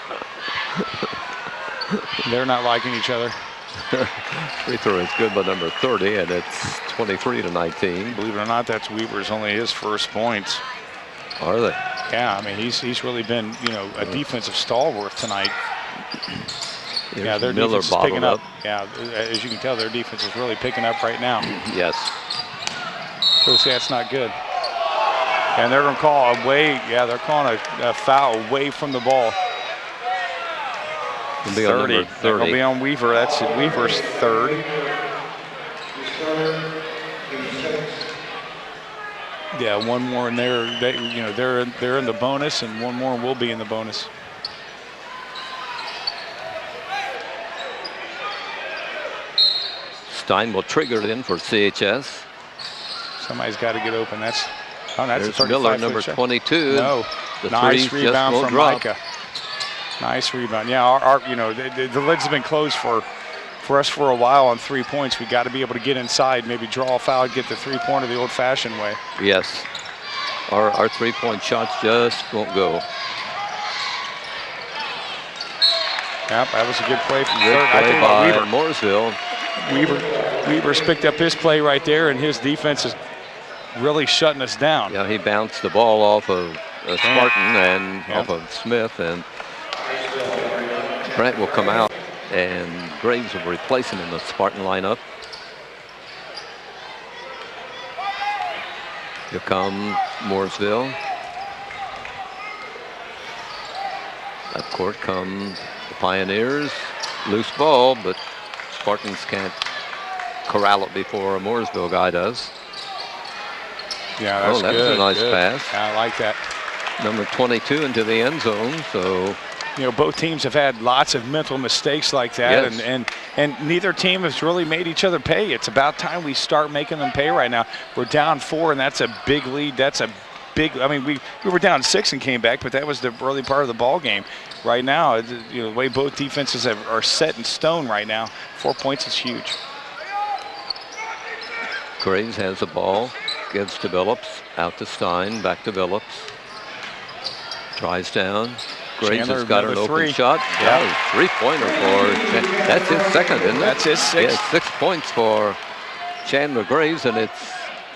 They're not liking each other. free throw is good by number 30, and it's 23-19. Believe it or not, that's Weaver's only his first points. Are they? Yeah, I mean he's really been a defensive stalwart tonight. Yeah, their Miller defense is picking bottled up. Yeah, as you can tell, their defense is really picking up right now. Yes. So see, that's not good. And they're going to call away. Yeah, they're calling a foul away from the ball. It'll be on number They're 30. going to be on Weaver. That's Weaver's third. Yeah, one more in there. They're in the bonus, and one more will be in the bonus. Stein will trigger it in for CHS. Somebody's got to get open. That's There's a Miller, 35-foot number shot. 22. No, The nice three just rebound won't from drop. Micah. Nice rebound. Yeah, the lids have been closed for us for a while on 3 points. We got to be able to get inside, maybe draw a foul, get the 3-pointer the old-fashioned way. Yes. Our 3-point shots just won't go. Yep, that was a good play from Good third. I play think about by Weaver. Mooresville. Weaver's picked up his play right there, and his defense is really shutting us down. Yeah, he bounced the ball off of Spartan and off of Smith, and Brent will come out, and Graves will replace him in the Spartan lineup. Here come Mooresville. Up court come the Pioneers. Loose ball, but Spartans can't corral it before a Mooresville guy does. Yeah, that's that's good. A nice good. pass. Yeah, I like that. Number 22 into the end zone, so. You know, both teams have had lots of mental mistakes like that, Yes. and neither team has really made each other pay. It's about time we start making them pay right now. We're down 4, and that's a big lead. That's a big. I mean, we were down 6 and came back, but that was the early part of the ball game. Right now, you know, the way both defenses are set in stone right now, 4 points is huge. Graves has the ball, gives to Billups, out to Stein, back to Billups. Tries down. Graves has got an open shot. Yeah, three-pointer for that's his second, isn't it? That's his sixth. Yeah, 6 points for Chandler Graves, and it's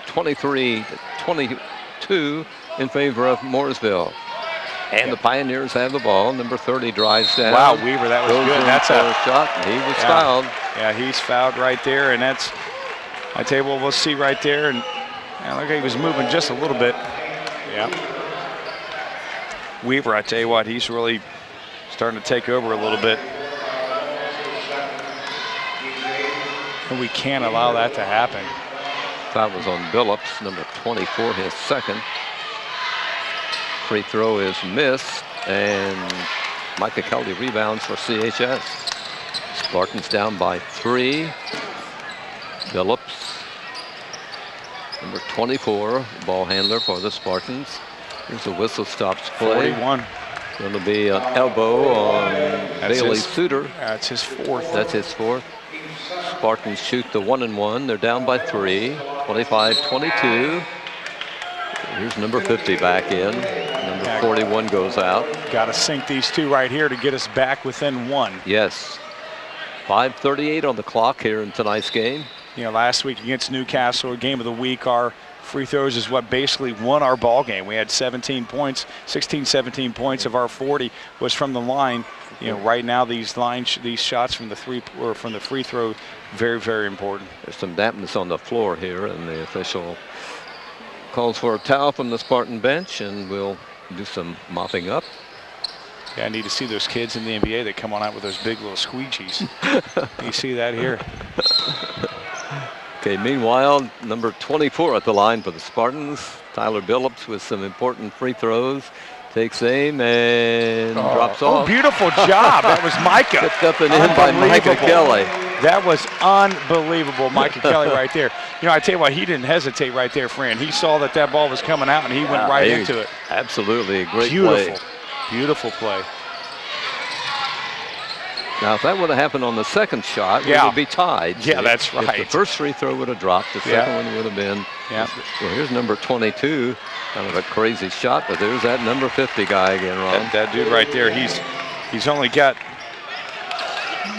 23-22 in favor of Mooresville. And the Pioneers have the ball. Number 30 drives down. Wow, Weaver, that was good. That's a shot, and he was fouled. Yeah, he's fouled right there, and that's. I tell you what, we'll see right there, and look like he was moving just a little bit. Yeah. Weaver, I tell you what, he's really starting to take over a little bit. And we can't allow that to happen. Foul was on Billups, number 24, his second. Free throw is missed, and Micah Kelly rebounds for CHS. Spartans down by 3. Billups, number 24, ball handler for the Spartans. Here's a whistle stops play. 41. Going to be an elbow on Bailey Suter. That's his 4th. That's his 4th. Spartans shoot the 1-and-1. They're down by 3, 25-22. Here's number 50 back in. Number 41 goes out. Got to sink these two right here to get us back within 1. Yes. 5:38 on the clock here in tonight's game. You know, last week against Newcastle, game of the week, our free throws is what basically won our ball game. We had 17 points, 16, 17 points of our 40 was from the line. You know, right now these shots from the free throw, very, very important. There's some dampness on the floor here, and the official calls for a towel from the Spartan bench, and we'll do some mopping up. Yeah, I need to see those kids in the NBA that come on out with those big little squeegees. You see that here. Okay, meanwhile, number 24 at the line for the Spartans. Tyler Billups with some important free throws. Takes aim and drops off. Oh, beautiful job. That was Micah. Picked up and in by Micah Kelly. That was unbelievable, Micah Kelly right there. You know, I tell you what, he didn't hesitate right there, Fran. He saw that ball was coming out, and he went right into it. Absolutely, a great play. play. Beautiful play. Now, if that would have happened on the second shot, we would be tied. Yeah, that's right. If the first free throw would have dropped, the second one would have been. Yeah. Well, here's number 22. Kind of a crazy shot, but there's that number 50 guy again, Ron. That dude right there, he's only got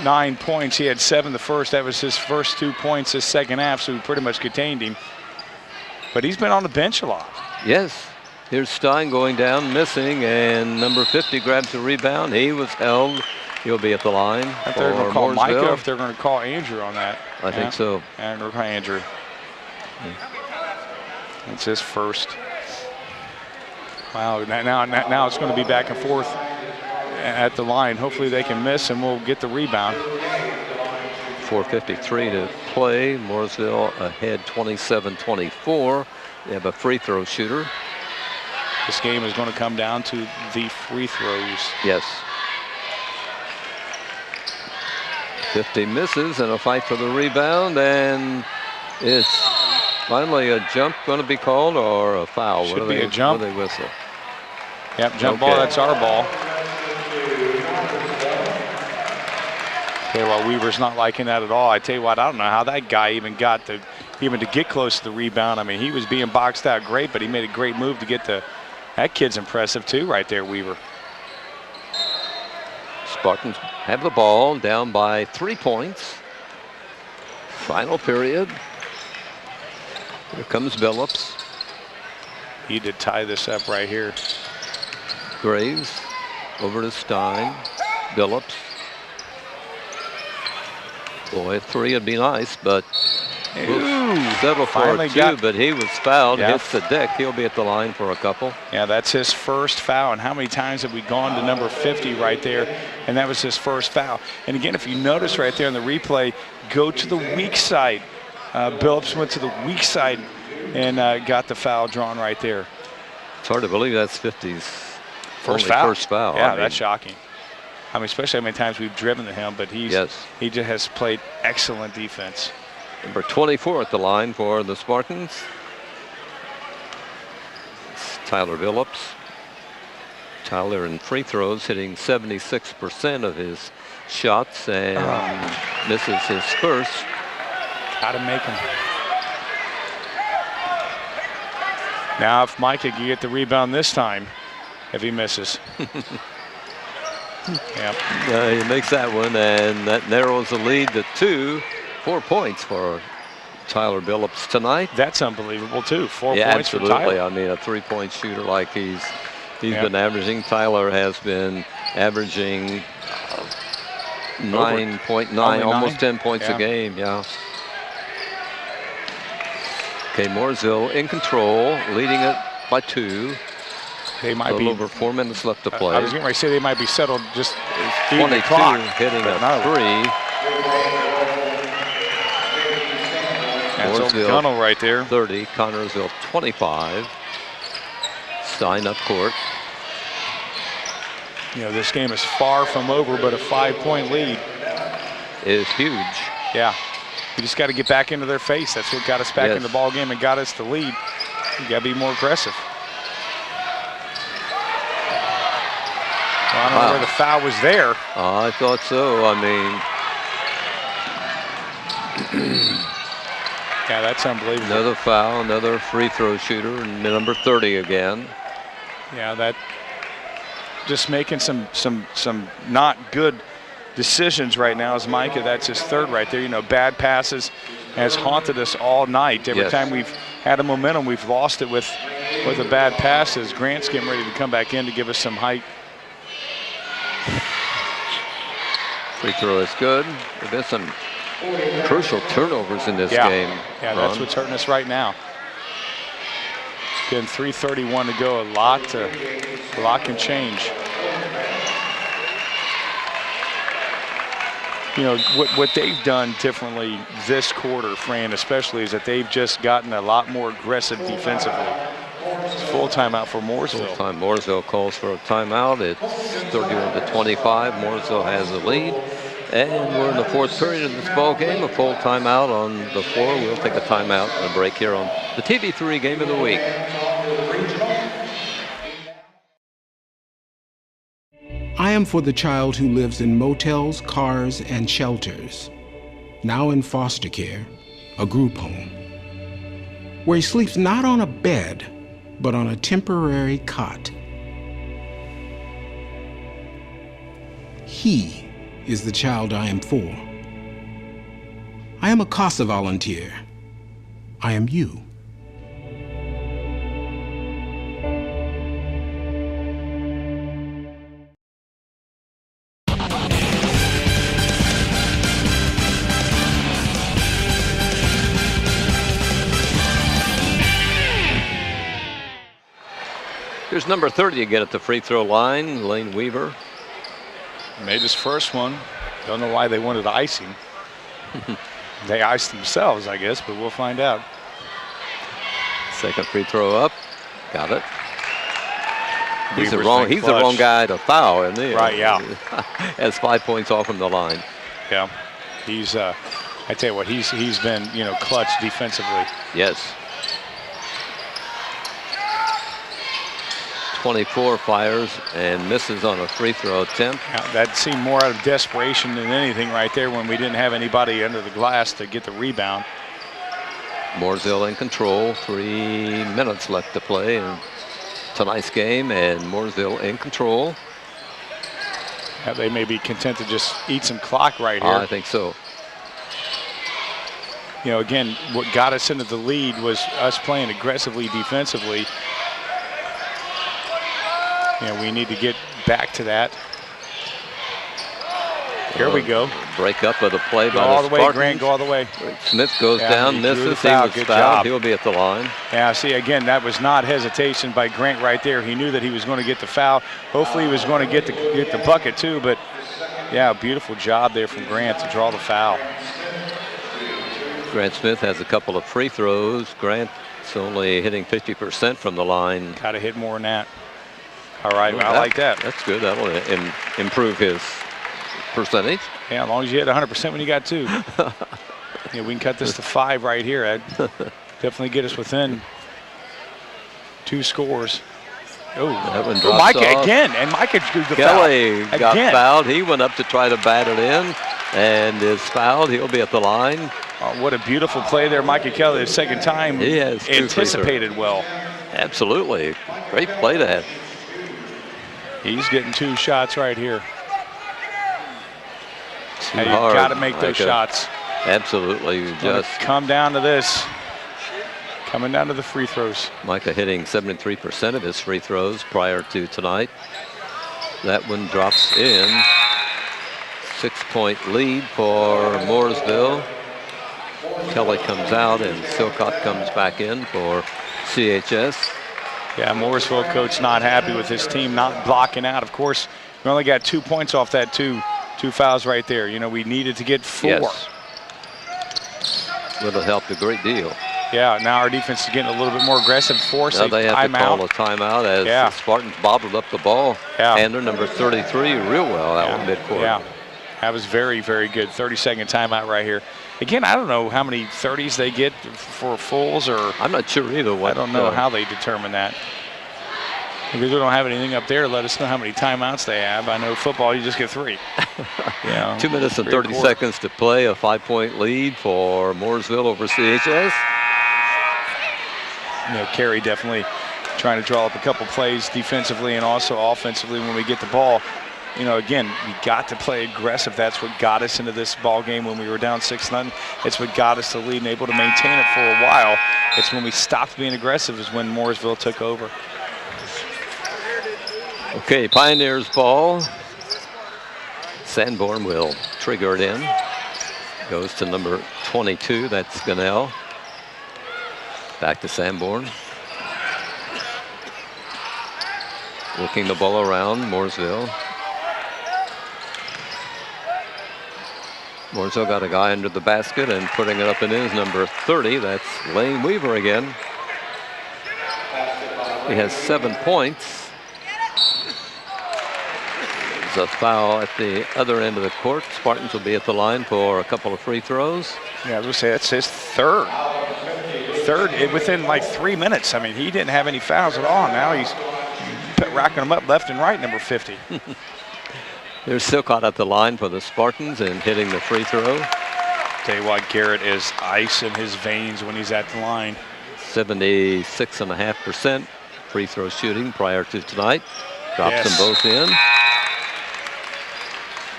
9 points. He had 7 the first. That was his first 2 points this second half, so we pretty much contained him. But he's been on the bench a lot. Yes. Here's Stein going down, missing, and number 50 grabs the rebound. He was held. He'll be at the line. If they're going to call Micah, if they're going to call Andrew on that. I think so. And we're calling Andrew. It's his first. Wow, now it's going to be back and forth at the line. Hopefully they can miss and we'll get the rebound. 4:53 to play. Mooresville ahead 27-24. They have a free throw shooter. This game is going to come down to the free throws. Yes. 50 misses and a fight for the rebound, and it's finally a jump going to be called or a foul? Should be a jump. What do they whistle? Yep, jump ball, that's our ball. Okay, well, Weaver's not liking that at all. I tell you what, I don't know how that guy even got to get close to the rebound. I mean, he was being boxed out great, but he made a great move to get the. That kid's impressive too, right there, Weaver. Spartans have the ball, down by 3 points. Final period. Here comes Billups. He did tie this up right here. Graves over to Stein. Billups. Boy, a 3 would be nice, but settle for a 2, but he was fouled, hits the deck. He'll be at the line for a couple. Yeah, that's his first foul. And how many times have we gone to number 50 right there? And that was his first foul. And again, if you notice right there in the replay, go to the weak side. Billups went to the weak side and got the foul drawn right there. It's hard to believe that's 50's first foul. Yeah, that's shocking. I mean, especially how many times we've driven to him, but he just has played excellent defense. Number 24 at the line for the Spartans. It's Tyler Billups. Tyler in free throws hitting 76% of his shots and misses his first. How to make him. Now if Micah can get the rebound this time, if he misses. He makes that one, and that narrows the lead to 4 points for Tyler Billups tonight. That's unbelievable too. 4 points absolutely. for Tyler. I mean, a 3-point shooter like he's been averaging. Tyler has been averaging 9.9, almost 10 points a game. Okay, Mooresville in control, leading it by 2. They might be over 4 minutes left to play. I was going to say they might be settled just 22 hitting a 3. That's Gunnell right there. 30, Connersville 25. Stein up court. You know, this game is far from over, but a 5-point lead is huge. Yeah, we just got to get back into their face. That's what got us back in the ball game and got us the lead. You got to be more aggressive. Well, I don't know where the foul was there. I thought so. I mean, yeah, that's unbelievable. Another foul, another free throw shooter, and number 30 again. Yeah, that just making some not good decisions right now is Micah. That's his third right there. You know, bad passes has haunted us all night. Every time we've had a momentum, we've lost it with the bad passes. Grant's getting ready to come back in to give us some height. Free throw is good. There's been some crucial turnovers in this game. Yeah, that's what's hurting us right now. Again, 3:31 to go. A lot can change. You know, what they've done differently this quarter, Fran, especially, is that they've just gotten a lot more aggressive defensively. It's full timeout for Mooresville. Mooresville calls for a timeout. It's 31-25. Mooresville has the lead. And we're in the 4th period of this ball game. A full timeout on the floor. We'll take a timeout and a break here on the TV3 Game of the Week. I am for the child who lives in motels, cars, and shelters, now in foster care, a group home, where he sleeps not on a bed, but on a temporary cot. He is the child I am for. I am a CASA volunteer. I am you. Here's number 30 again at the free throw line, Lane Weaver. Made his first one. Don't know why they wanted icing. They iced themselves, I guess, but we'll find out. Second free throw up. Got it. He's the Weaver's wrong guy to foul, isn't he? Right, yeah. Has 5 points off from the line. Yeah. He's I tell you what, he's been, you know, clutch defensively. Yes. 24 fires and misses on a free throw attempt. Yeah, that seemed more out of desperation than anything right there when we didn't have anybody under the glass to get the rebound. Mooresville in control. 3 minutes left to play in tonight's game, and Mooresville in control. Yeah, they may be content to just eat some clock right here. I think so. You know, again, what got us into the lead was us playing aggressively defensively. You know, we need to get back to that. Here we go. Break up of the play Go by all the the way, Spartans. Grant, go all the way. Smith goes Yeah, down, he drew the misses. He foul. was Good fouled. job. He'll be at the line. Yeah, see, again, that was not hesitation by Grant right there. He knew that he was going to get the foul. Hopefully he was going to get the bucket too, but yeah, beautiful job there from Grant to draw the foul. Grant Smith has a couple of free throws. Grant's only hitting 50% from the line. Got to hit more than that. All right, Well, I like that. That's good. That'll improve his percentage. Yeah, as long as you hit 100% when you got 2. Yeah, we can cut this to 5 right here. That'd definitely get us within 2 scores. Oh, That one drops Micah off. again, and Micah drew the Kelly foul. got Again. fouled. He went up to try to bat it in and is fouled. He'll be at the line. Oh, what a beautiful play there, Micah Kelly. The second time, He has 2 free anticipated well. Absolutely. Great play that. He's getting 2 shots right here. Too Hey, you hard, got to make those Micah. shots. Absolutely. You Gonna just come down to this. Coming down to the free throws. Micah hitting 73% of his free throws prior to tonight. That one drops in. 6-point lead for Mooresville. Kelly comes out and Silcott comes back in for CHS. Yeah, Mooresville coach not happy with his team not blocking out. Of course, we only got 2 points off that two fouls right there. You know, we needed to get 4. Yes. Would have helped a great deal. Yeah, now our defense is getting a little bit more aggressive. Force Now a they have to call a timeout. timeout as Yeah. the Spartans bobbled up the ball. Yeah. And their number 33 real well out in midcourt. Yeah, that was very, very good. 30-second timeout right here. Again, I don't know how many 30s they get for fulls, or I'm not sure either. I don't know how they determine that. Because we don't have anything up there, let us know how many timeouts they have. I know football, you just get 3. You know, 2 minutes and 3 a 30 quarter. seconds to play. A 5-point lead for Mooresville over CHS. You know, Carey definitely trying to draw up a couple plays defensively and also offensively when we get the ball. You know, again, we got to play aggressive. That's what got us into this ball game when we were down 6-0. It's what got us to lead and able to maintain it for a while. It's when we stopped being aggressive is when Mooresville took over. Okay, Pioneers ball. Sanborn will trigger it in. Goes to number 22, that's Gunnell. Back to Sanborn. Working the ball around Mooresville. Mooresville got a guy under the basket and putting it up and in is number 30. That's Lane Weaver again. He has 7 points. There's a foul at the other end of the court. Spartans will be at the line for a couple of free throws. Yeah, I was going to say, that's his third within like 3 minutes. I mean, he didn't have any fouls at all. Now he's racking them up left and right, number 50. There's Silcott at the line for the Spartans and hitting the free throw. Tell you what, Garrett is ice in his veins when he's at the line. 76.5% free throw shooting prior to tonight. Drops them both in.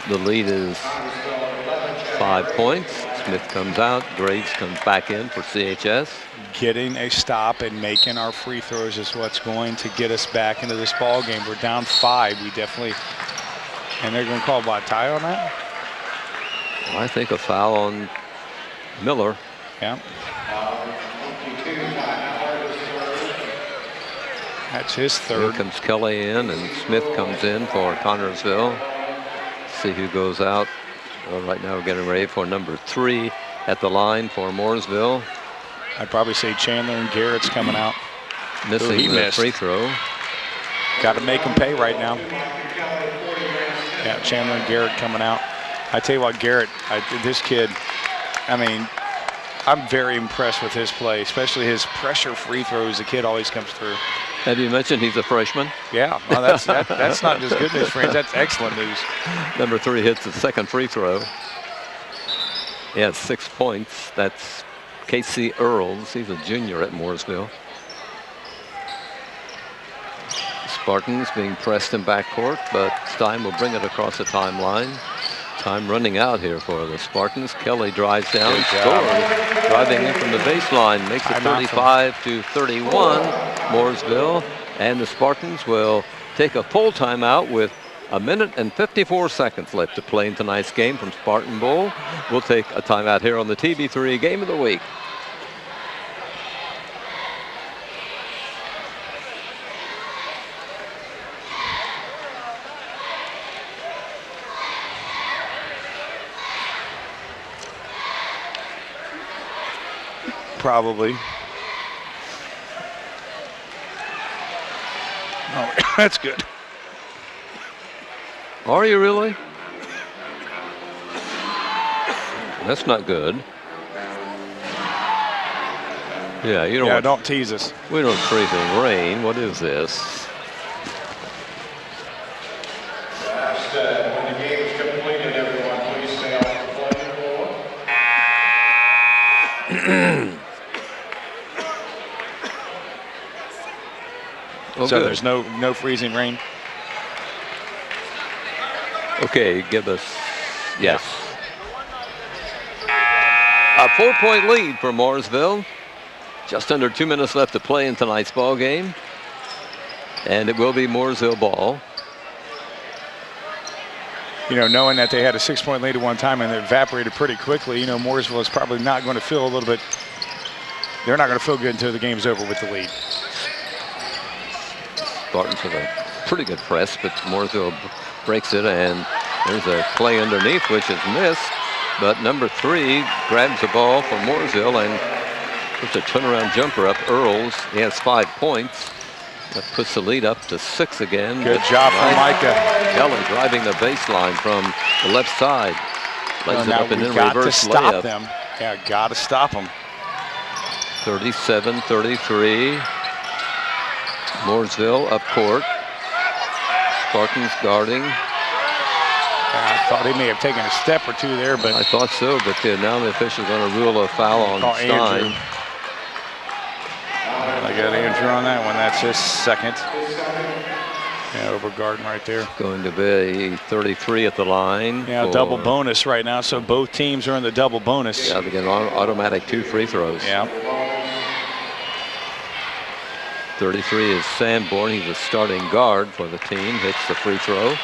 The lead is 5 points. Smith comes out. Graves comes back in for CHS. Getting a stop and making our free throws is what's going to get us back into this ball game. We're down 5. We definitely, and they're going to call a tie on that? I think a foul on Miller. Yeah. That's his third. Here comes Kelly in and Smith comes in for Connorsville. See who goes out. Well, right now we're getting ready for number 3 at the line for Mooresville. I'd probably say Chandler and Garrett's coming out. Missing he the missed. free throw. Got to make them pay right now. Yeah, Chandler and Garrett coming out. I tell you what, Garrett, this kid, I mean, I'm very impressed with his play, especially his pressure free throws. The kid always comes through. Have you mentioned he's a freshman? Yeah, well, that's not just good news, friends. That's excellent news. Number 3 hits the second free throw. He has 6 points. That's Casey Earls. He's a junior at Mooresville. Spartans being pressed in backcourt, but Stein will bring it across the timeline. Time running out here for the Spartans. Kelly drives down, Good job. scores, driving in from the baseline, makes it 35-31, Mooresville. And the Spartans will take a full timeout with 1 minute and 54 seconds left to play in tonight's game from Spartan Bowl. We'll take a timeout here on the TV3 Game of the Week. Probably. Oh, that's good. Are you really? That's not good. Yeah, you don't. Yeah, don't tease us. We don't freezing rain. What is this? When the game is completed, everyone, please stay off the playing floor. Oh, so good. there's no freezing rain. Okay, give us, yes. A 4-point lead for Mooresville. Just under 2 minutes left to play in tonight's ball game. And it will be Mooresville ball. You know, knowing that they had a 6-point lead at one time and it evaporated pretty quickly, you know, Mooresville is probably not going to feel a little bit, they're not going to feel good until the game's over with the lead. Spartans have a pretty good press, but Mooresville breaks it, and there's a play underneath, which is missed. But number 3 grabs the ball for Mooresville and puts a turnaround jumper up. Earls, he has 5 points. That puts the lead up to 6 again. Good job from Micah. Kelly driving the baseline from the left side. Lays it up and in got to reverse stop layup. them. Yeah, got to stop them. 37-33. Mooresville up court. Spartans guarding. I thought he may have taken a step or two there, but I thought so, but now the official's going to rule a foul on Stein. Andrew. I got Andrew on that one. That's his second. Yeah, over Garden right there. Going to be 33 at the line. Yeah, double bonus right now, so both teams are in the double bonus. Yeah, they get automatic 2 free throws. Yeah. 33 is Sanborn. He's a starting guard for the team. Hits the free throw.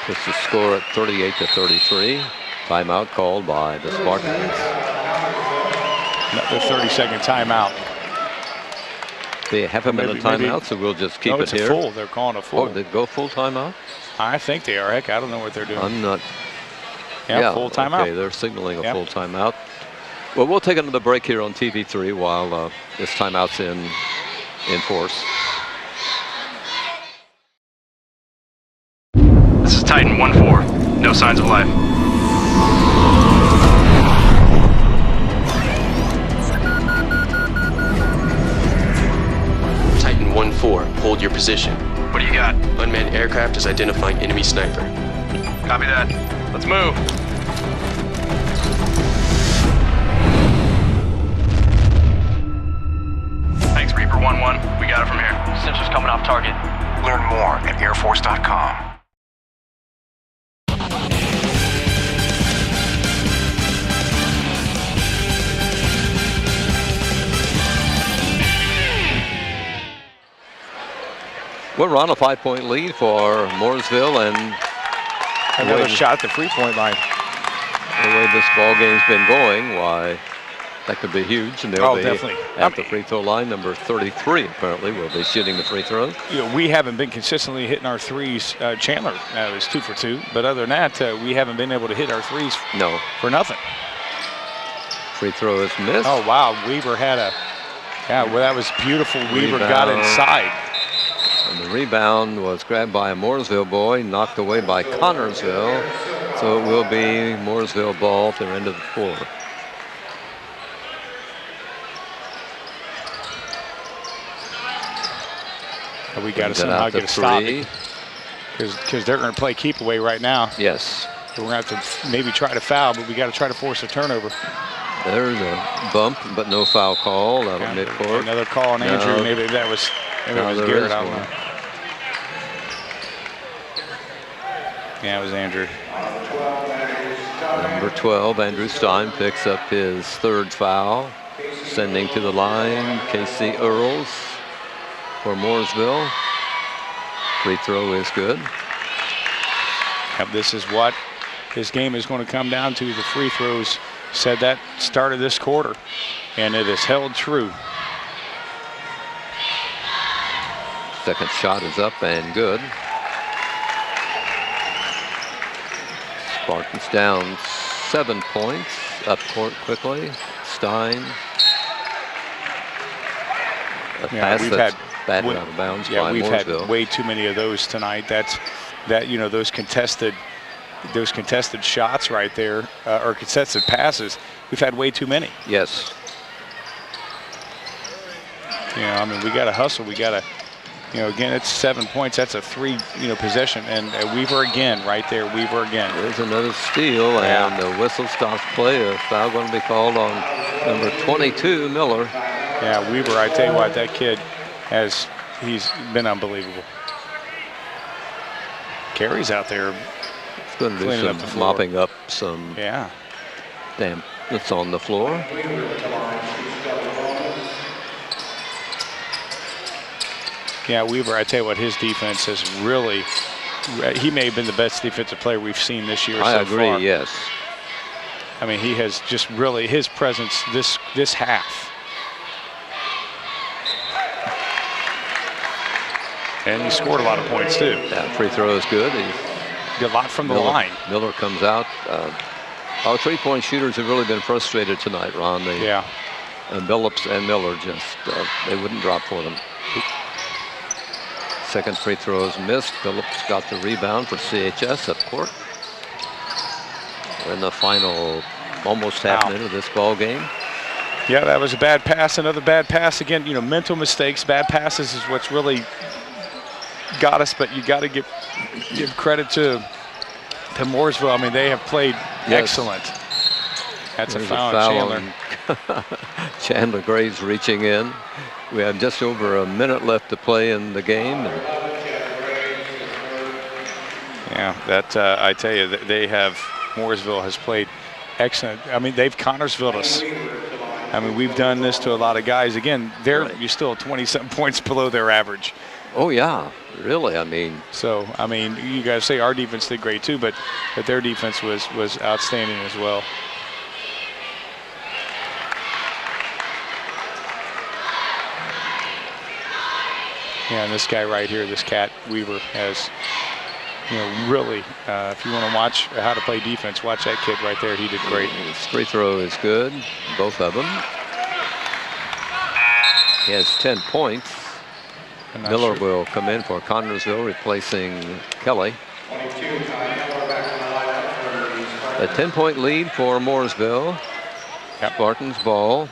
Puts the score at 38-33. Timeout called by the Spartans. Another 30-second timeout. They have a minute timeout, so we'll just keep it it's here. A full. They're calling a full. Oh, they go full timeout? I think they are. Heck, I don't know what they're doing. I'm not. Yeah, full timeout. Okay, they're signaling a full timeout. Well, we'll take another break here on TV3 while this timeout's in force. This is Titan 1-4. No signs of life. Titan 1-4, hold your position. What do you got? Unmanned aircraft is identifying enemy sniper. Copy that. Let's move. Thanks, Reaper 1-1. We got it from here. Sensors coming off target. Learn more at airforce.com. We're on a 5-point lead for Mooresville, and another shot at the free-point line. The way this ball game's been going, why, that could be huge. And they'll be definitely. At the free throw line. Number 33 apparently will be shooting the free throws. You know, we haven't been consistently hitting our threes. Chandler is 2 for 2, but other than that, we haven't been able to hit our threes. No. For nothing. Free throw is missed. Oh wow, Weaver had a. Yeah, well that was beautiful. Weaver got inside. And the rebound was grabbed by a Mooresville boy, knocked away by Connorsville. So it will be Mooresville ball at the end of the floor. And we got to somehow get a stop because they're going to play keep away right now. Yes. So we're going to have to maybe try to foul, but we got to try to force a turnover. There's a bump, but no foul call out of midcourt. Another call on Andrew. No. Maybe that was Garrett. I don't know. Yeah, it was Andrew. Number 12, Andrew Stein, picks up his 3rd foul. Sending to the line, Casey Earls for Mooresville. Free throw is good. This is what this game is going to come down to. The free throws. Said that started this quarter, and it has held true. Second shot is up and good. Spartans down 7 points. Up court quickly. Stein. A pass that's batted out of bounds by we've Mooresville. had way too many of those tonight. Those contested shots right there, or contested passes. We've had way too many. Yes. I mean, we got to hustle. We got to, again, it's 7 points. That's a 3, possession. And Weaver again, right there. Weaver again. There's another steal, and the whistle stops play. A foul going to be called on number 22, Miller. Yeah, Weaver, I tell you what, that kid he's been unbelievable. Carey's out there. It's going to do some mopping up some damp that's on the floor. Yeah, Weaver, I tell you what, his defense has really, he may have been the best defensive player we've seen this year so far. I agree, yes. I mean, he has just really, his presence this half. And he scored a lot of points, too. That free throw is good. He did a lot from the line. Miller comes out. Our three-point shooters have really been frustrated tonight, Ron. And Billups and Miller just, they wouldn't drop for them. Second free throw is missed. Billups got the rebound for CHS up court. We're in the final almost half minute of this ball game. Yeah, that was a bad pass. Another bad pass. Again, mental mistakes. Bad passes is what's really got us, but you got to give credit to Mooresville. I mean, they have played excellent. That's There's a foul on Chandler. Chandler Graves reaching in. We have just over a minute left to play in the game. Yeah, that I tell you, Mooresville has played excellent. I mean, they've Connorsville us. I mean, we've done this to a lot of guys. Again, you're still 20-something points below their average. Oh, yeah, really, I mean. So, I mean, you guys say our defense did great too, but their defense was outstanding as well. Yeah, and this guy right here, this cat, Weaver, has, really, if you want to watch how to play defense, watch that kid right there. He did great. His free throw is good, both of them. He has 10 points. Miller will come in for Connorsville, replacing Kelly. A 10-point lead for Mooresville. Spartans ball.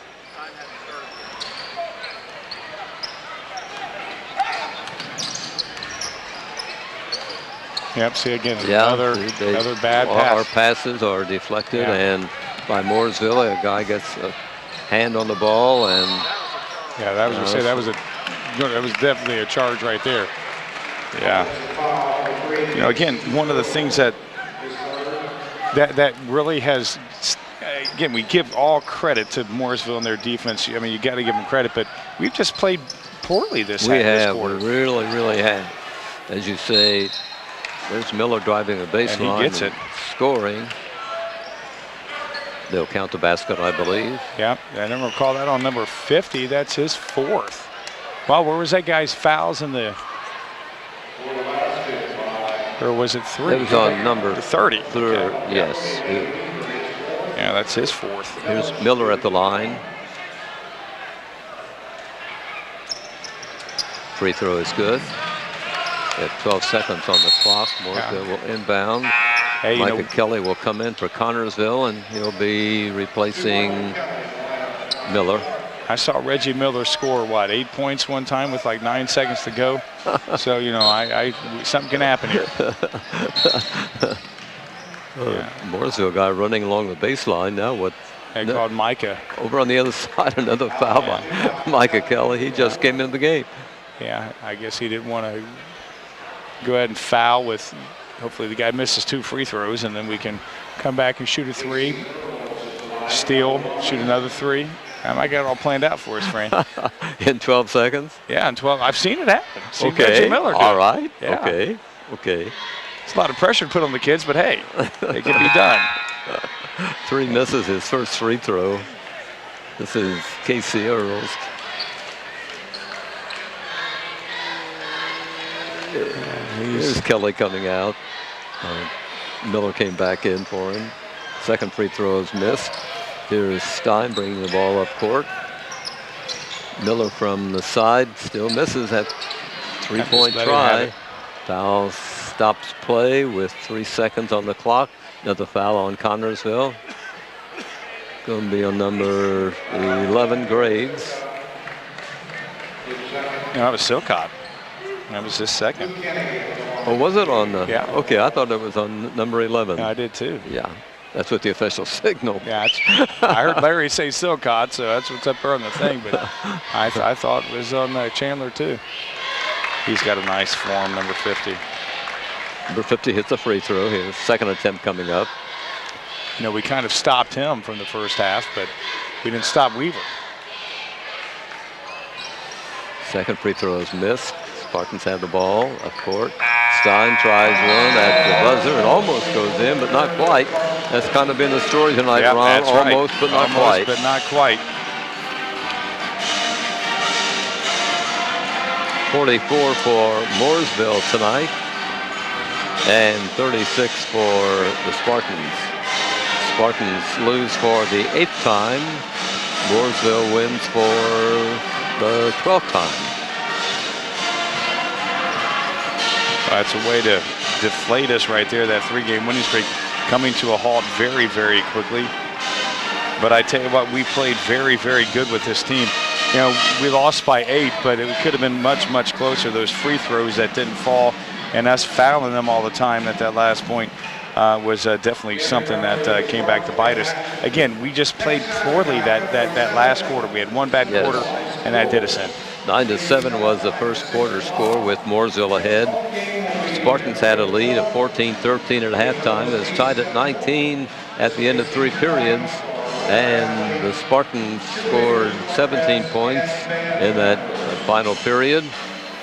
Yep, see again, another bad pass. Our passes are deflected, and by Mooresville, a guy gets a hand on the ball, and that was that was definitely a charge right there. Yeah. Again, one of the things that really has, again, we give all credit to Mooresville and their defense. I mean, you got to give them credit, but we've just played poorly this quarter. We really, really have. As you say, there's Miller driving a baseline. And he gets it. Scoring. They'll count the basket, I believe. Yeah, I never recall that on number 50. That's his 4th. Wow, where was that guy's fouls in the? Or was it 3? It was on number 30. Okay. Yes. Yeah, that's his 4th. Here's Miller at the line. Free throw is good. At 12 seconds on the clock, Mooresville will inbound. Hey, Micah Kelly will come in for Connorsville, and he'll be replacing Miller. I saw Reggie Miller score, 8 points one time with like 9 seconds to go. So, something can happen here. Mooresville guy running along the baseline now with. They called Micah. Over on the other side, another foul by Micah Kelly. He just came into the game. Yeah, I guess he didn't want to go ahead and foul with, hopefully the guy misses 2 free throws, and then we can come back and shoot a 3, steal, shoot another 3. I might get it all planned out for us, Fran. In 12 seconds? Yeah, in 12. I've seen it happen. Seen Okay. Reggie Miller do All it. right. Yeah. Okay. It's a lot of pressure to put on the kids, but hey, it can be done. 3 misses his first free throw. This is Casey Earls. Here's Kelly coming out. Miller came back in for him. Second free throw is missed. Here's Stein bringing the ball up court. Miller from the side still misses that 3-point try. Foul stops play with 3 seconds on the clock. Another foul on Connersville. Going to be on number 11, Graves. No, that was Silcott. That was his second. Oh, was it on the? Yeah. Okay, I thought it was on number 11. Yeah, I did too. Yeah, that's what the official signaled. Yeah, I heard Larry say Silcott, so that's what's up there on the thing. But I thought it was on Chandler too. He's got a nice form, number 50. Number 50 hits a free throw. His second attempt coming up. You know, we kind of stopped him from the first half, but we didn't stop Weaver. Second free throw is missed. Spartans have the ball up court. Stein tries one at the buzzer. It almost goes in, but not quite. That's kind of been the story tonight, Yeah, Ron. that's Almost, right. but not Almost, quite. but not quite. 44 for Mooresville tonight, and 36 for the Spartans. Spartans lose for the 8th time. Mooresville wins for the 12th time. That's a way to deflate us right there, that 3-game winning streak coming to a halt very, very quickly. But I tell you what, we played very, very good with this team. You know, we lost by 8, but it could have been much, much closer. Those free throws that didn't fall and us fouling them all the time at that last point was definitely something that came back to bite us. Again, we just played poorly that last quarter. We had one bad quarter, and that did us in. 9-7 was the first quarter score with Mooresville ahead. Spartans had a lead of 14-13 at halftime. It was tied at 19 at the end of 3 periods. And the Spartans scored 17 points in that final period.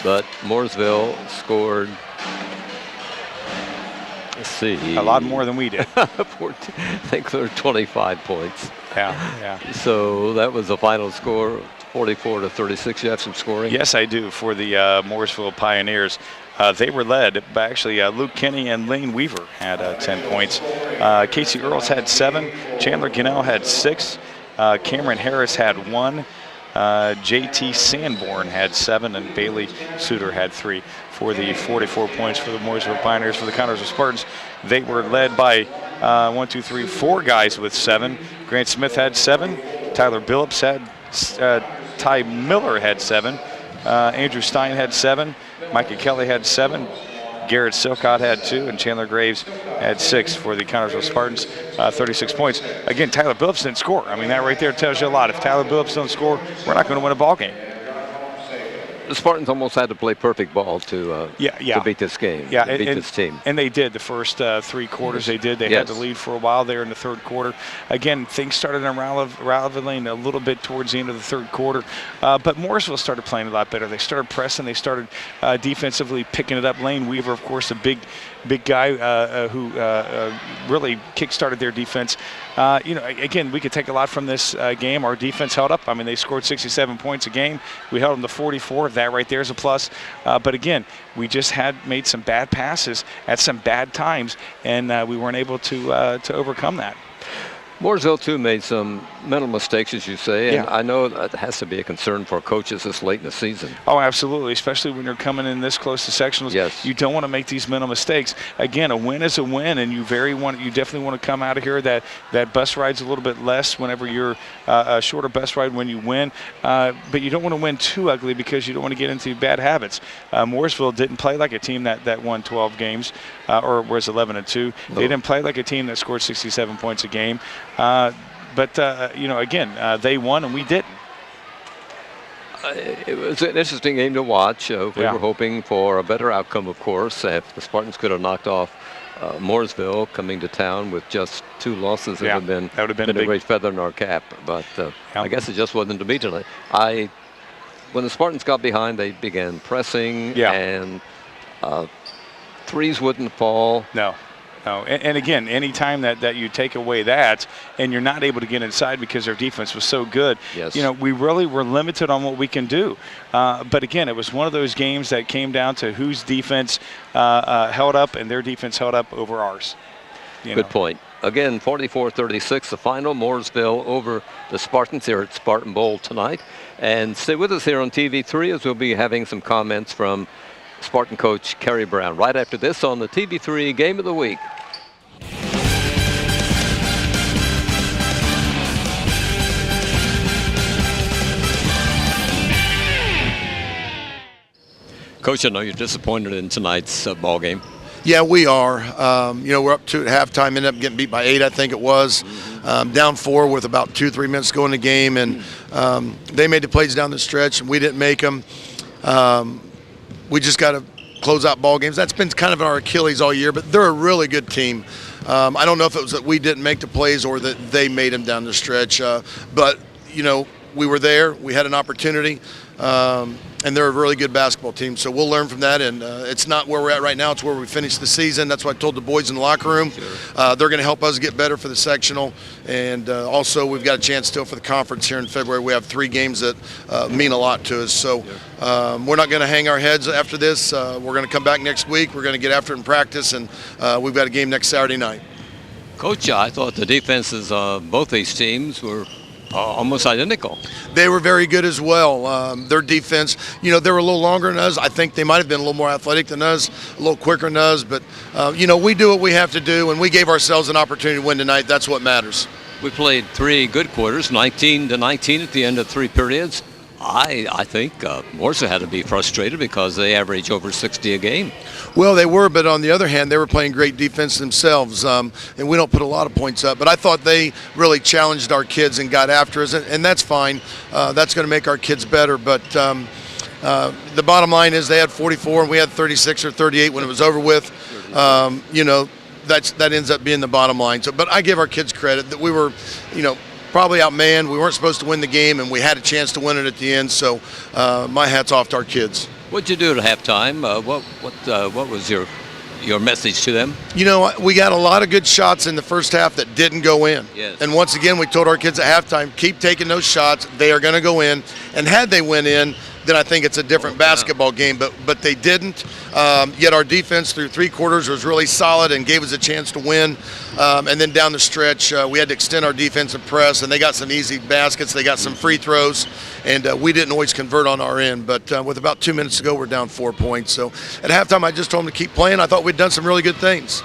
But Mooresville scored, let's see. A lot more than we did. 14, I think there were 25 points. Yeah. So that was the final score. 44-36. You have some scoring? Yes, I do, for the Mooresville Pioneers. They were led by actually Luke Kinney and Lane Weaver had 10 points. Casey Earls had 7. Chandler Gunnell had 6. Cameron Harris had 1. JT Sanborn had 7, and Bailey Suter had 3 for the 44 points for the Mooresville Pioneers. For the Connersville Spartans, they were led by 4 guys with 7. Grant Smith had 7. Tyler Billups had Ty Miller had 7. Andrew Stein had 7. Micah Kelly had 7. Garrett Silcott had 2, and Chandler Graves had 6 for the Connersville Spartans, 36 points. Again, Tyler Billups didn't score. I mean, that right there tells you a lot. If Tyler Billups don't score, we're not going to win a ball game. The Spartans almost had to play perfect ball to beat this game, to beat this team. And they did. The first 3 quarters they did. They had the lead for a while there in the 3rd quarter. Again, things started unraveling a little bit towards the end of the 3rd quarter. But Mooresville started playing a lot better. They started pressing. They started defensively picking it up. Lane Weaver, of course, a big guy who really kick-started their defense. Again, we could take a lot from this game. Our defense held up. I mean, they scored 67 points a game. We held them to 44. That right there is a plus. But again, we just had made some bad passes at some bad times, and we weren't able to overcome that. Mooresville, too, made some mental mistakes, as you say, and I know that has to be a concern for coaches this late in the season. Oh, absolutely, especially when you're coming in this close to sectionals. Yes. You don't want to make these mental mistakes. Again, a win is a win, and you definitely want to come out of here that bus ride's a little bit less whenever you're a shorter bus ride when you win, but you don't want to win too ugly because you don't want to get into bad habits. Mooresville didn't play like a team that won 12 games, or was 11-2. They didn't play like a team that scored 67 points a game. Again, they won and we didn't. It was an interesting game to watch. We were hoping for a better outcome, of course. If the Spartans could have knocked off Moorseville coming to town with just 2 losses. It would have been a great feather in our cap. But I guess it just wasn't to be tonight. When the Spartans got behind, they began pressing, and threes wouldn't fall. No. And again, anytime that you take away that and you're not able to get inside because their defense was so good, we really were limited on what we can do. But again, it was one of those games that came down to whose defense held up, and their defense held up over ours. Good point. Again, 44-36, the final. Mooresville over the Spartans here at Spartan Bowl tonight. And stay with us here on TV3 as we'll be having some comments from Spartan coach Kerry Brown right after this on the TV3 Game of the Week. Coach, I know you're disappointed in tonight's ball game. Yeah, we are. We're up 2 at halftime, ended up getting beat by 8, I think it was. Down 4 with about 2-3 minutes to go in the game, and they made the plays down the stretch, and we didn't make them. We just got to close out ball games. That's been kind of our Achilles all year, but they're a really good team. I don't know if it was that we didn't make the plays or that they made them down the stretch, but we were there. We had an opportunity. And they're a really good basketball team, so we'll learn from that. And it's not where we're at right now; it's where we finished the season. That's what I told the boys in the locker room. They're going to help us get better for the sectional, and also we've got a chance still for the conference here in February. We have 3 games that mean a lot to us. So we're not going to hang our heads after this. We're going to come back next week. We're going to get after it in practice, and we've got a game next Saturday night. Coach, I thought the defenses of both these teams were almost identical. They were very good as well. Their defense, they were a little longer than us. I think they might have been a little more athletic than us, a little quicker than us. But, we do what we have to do, and we gave ourselves an opportunity to win tonight. That's what matters. We played 3 good quarters, 19-19 at the end of 3 periods. I think Moorseville had to be frustrated because they average over 60 a game. Well, they were, but on the other hand, they were playing great defense themselves, and we don't put a lot of points up. But I thought they really challenged our kids and got after us, and that's fine. That's going to make our kids better. But the bottom line is they had 44, and we had 36 or 38 when it was over with. That ends up being the bottom line. So, but I give our kids credit that we were, probably outmanned. We weren't supposed to win the game, and we had a chance to win it at the end. So my hat's off to our kids. What'd you do at halftime? What was your message to them? We got a lot of good shots in the first half that didn't go in. Yes. And once again, we told our kids at halftime, keep taking those shots. They are going to go in. And had they went in, then I think it's a different basketball game. But they didn't. Yet our defense through 3 quarters was really solid and gave us a chance to win. And then down the stretch, we had to extend our defensive press, and they got some easy baskets. They got some free throws, and we didn't always convert on our end. But with about 2 minutes to go, we're down 4 points. So at halftime, I just told them to keep playing. I thought we'd done some really good things.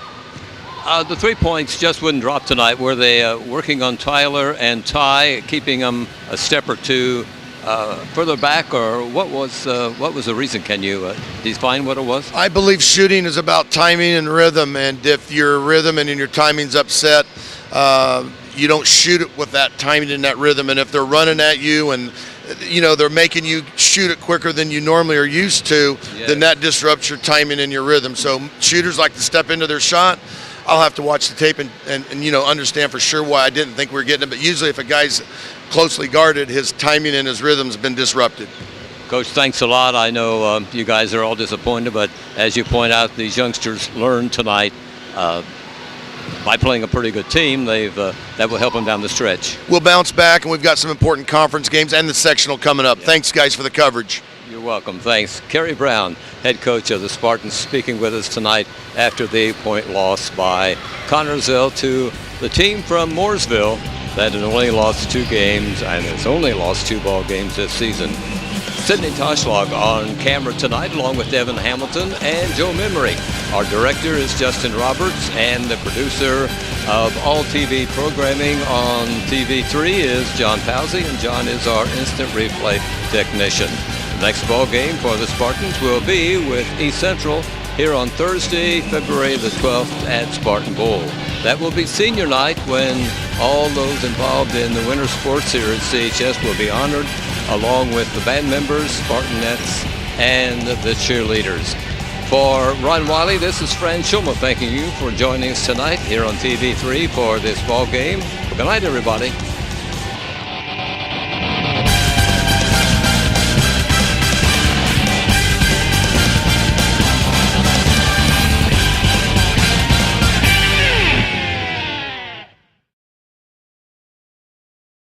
The 3 points just wouldn't drop tonight. Were they working on Tyler and Ty, keeping them a step or 2 further back, or what was the reason? Can you define what it was? I believe shooting is about timing and rhythm, and if your rhythm and your timing's upset, you don't shoot it with that timing and that rhythm. And if they're running at you and they're making you shoot it quicker than you normally are used to, then that disrupts your timing and your rhythm. So shooters like to step into their shot. I'll have to watch the tape and understand for sure why I didn't think we were getting it. But usually if a guy's closely guarded, his timing and his rhythm's been disrupted. Coach, thanks a lot. I know you guys are all disappointed, but as you point out, these youngsters learned tonight by playing a pretty good team. That will help them down the stretch. We'll bounce back, and we've got some important conference games and the sectional coming up. Thanks, guys, for the coverage. You're welcome. Thanks. Kerry Brown, head coach of the Spartans, speaking with us tonight after the 8-point loss by Connersville to the team from Mooresville that had only lost 2 games and has only lost 2 ball games this season. Sydney Toshlag on camera tonight, along with Devin Hamilton and Joe Memory. Our director is Justin Roberts, and the producer of all TV programming on TV3 is John Pawsey, and John is our instant replay technician. The next ball game for the Spartans will be with East Central here on Thursday, February the 12th at Spartan Bowl. That will be senior night when all those involved in the winter sports here at CHS will be honored, along with the band members, Spartanettes, and the cheerleaders. For Ron Wiley, this is Fran Schulman thanking you for joining us tonight here on TV3 for this ball game. Good night, everybody.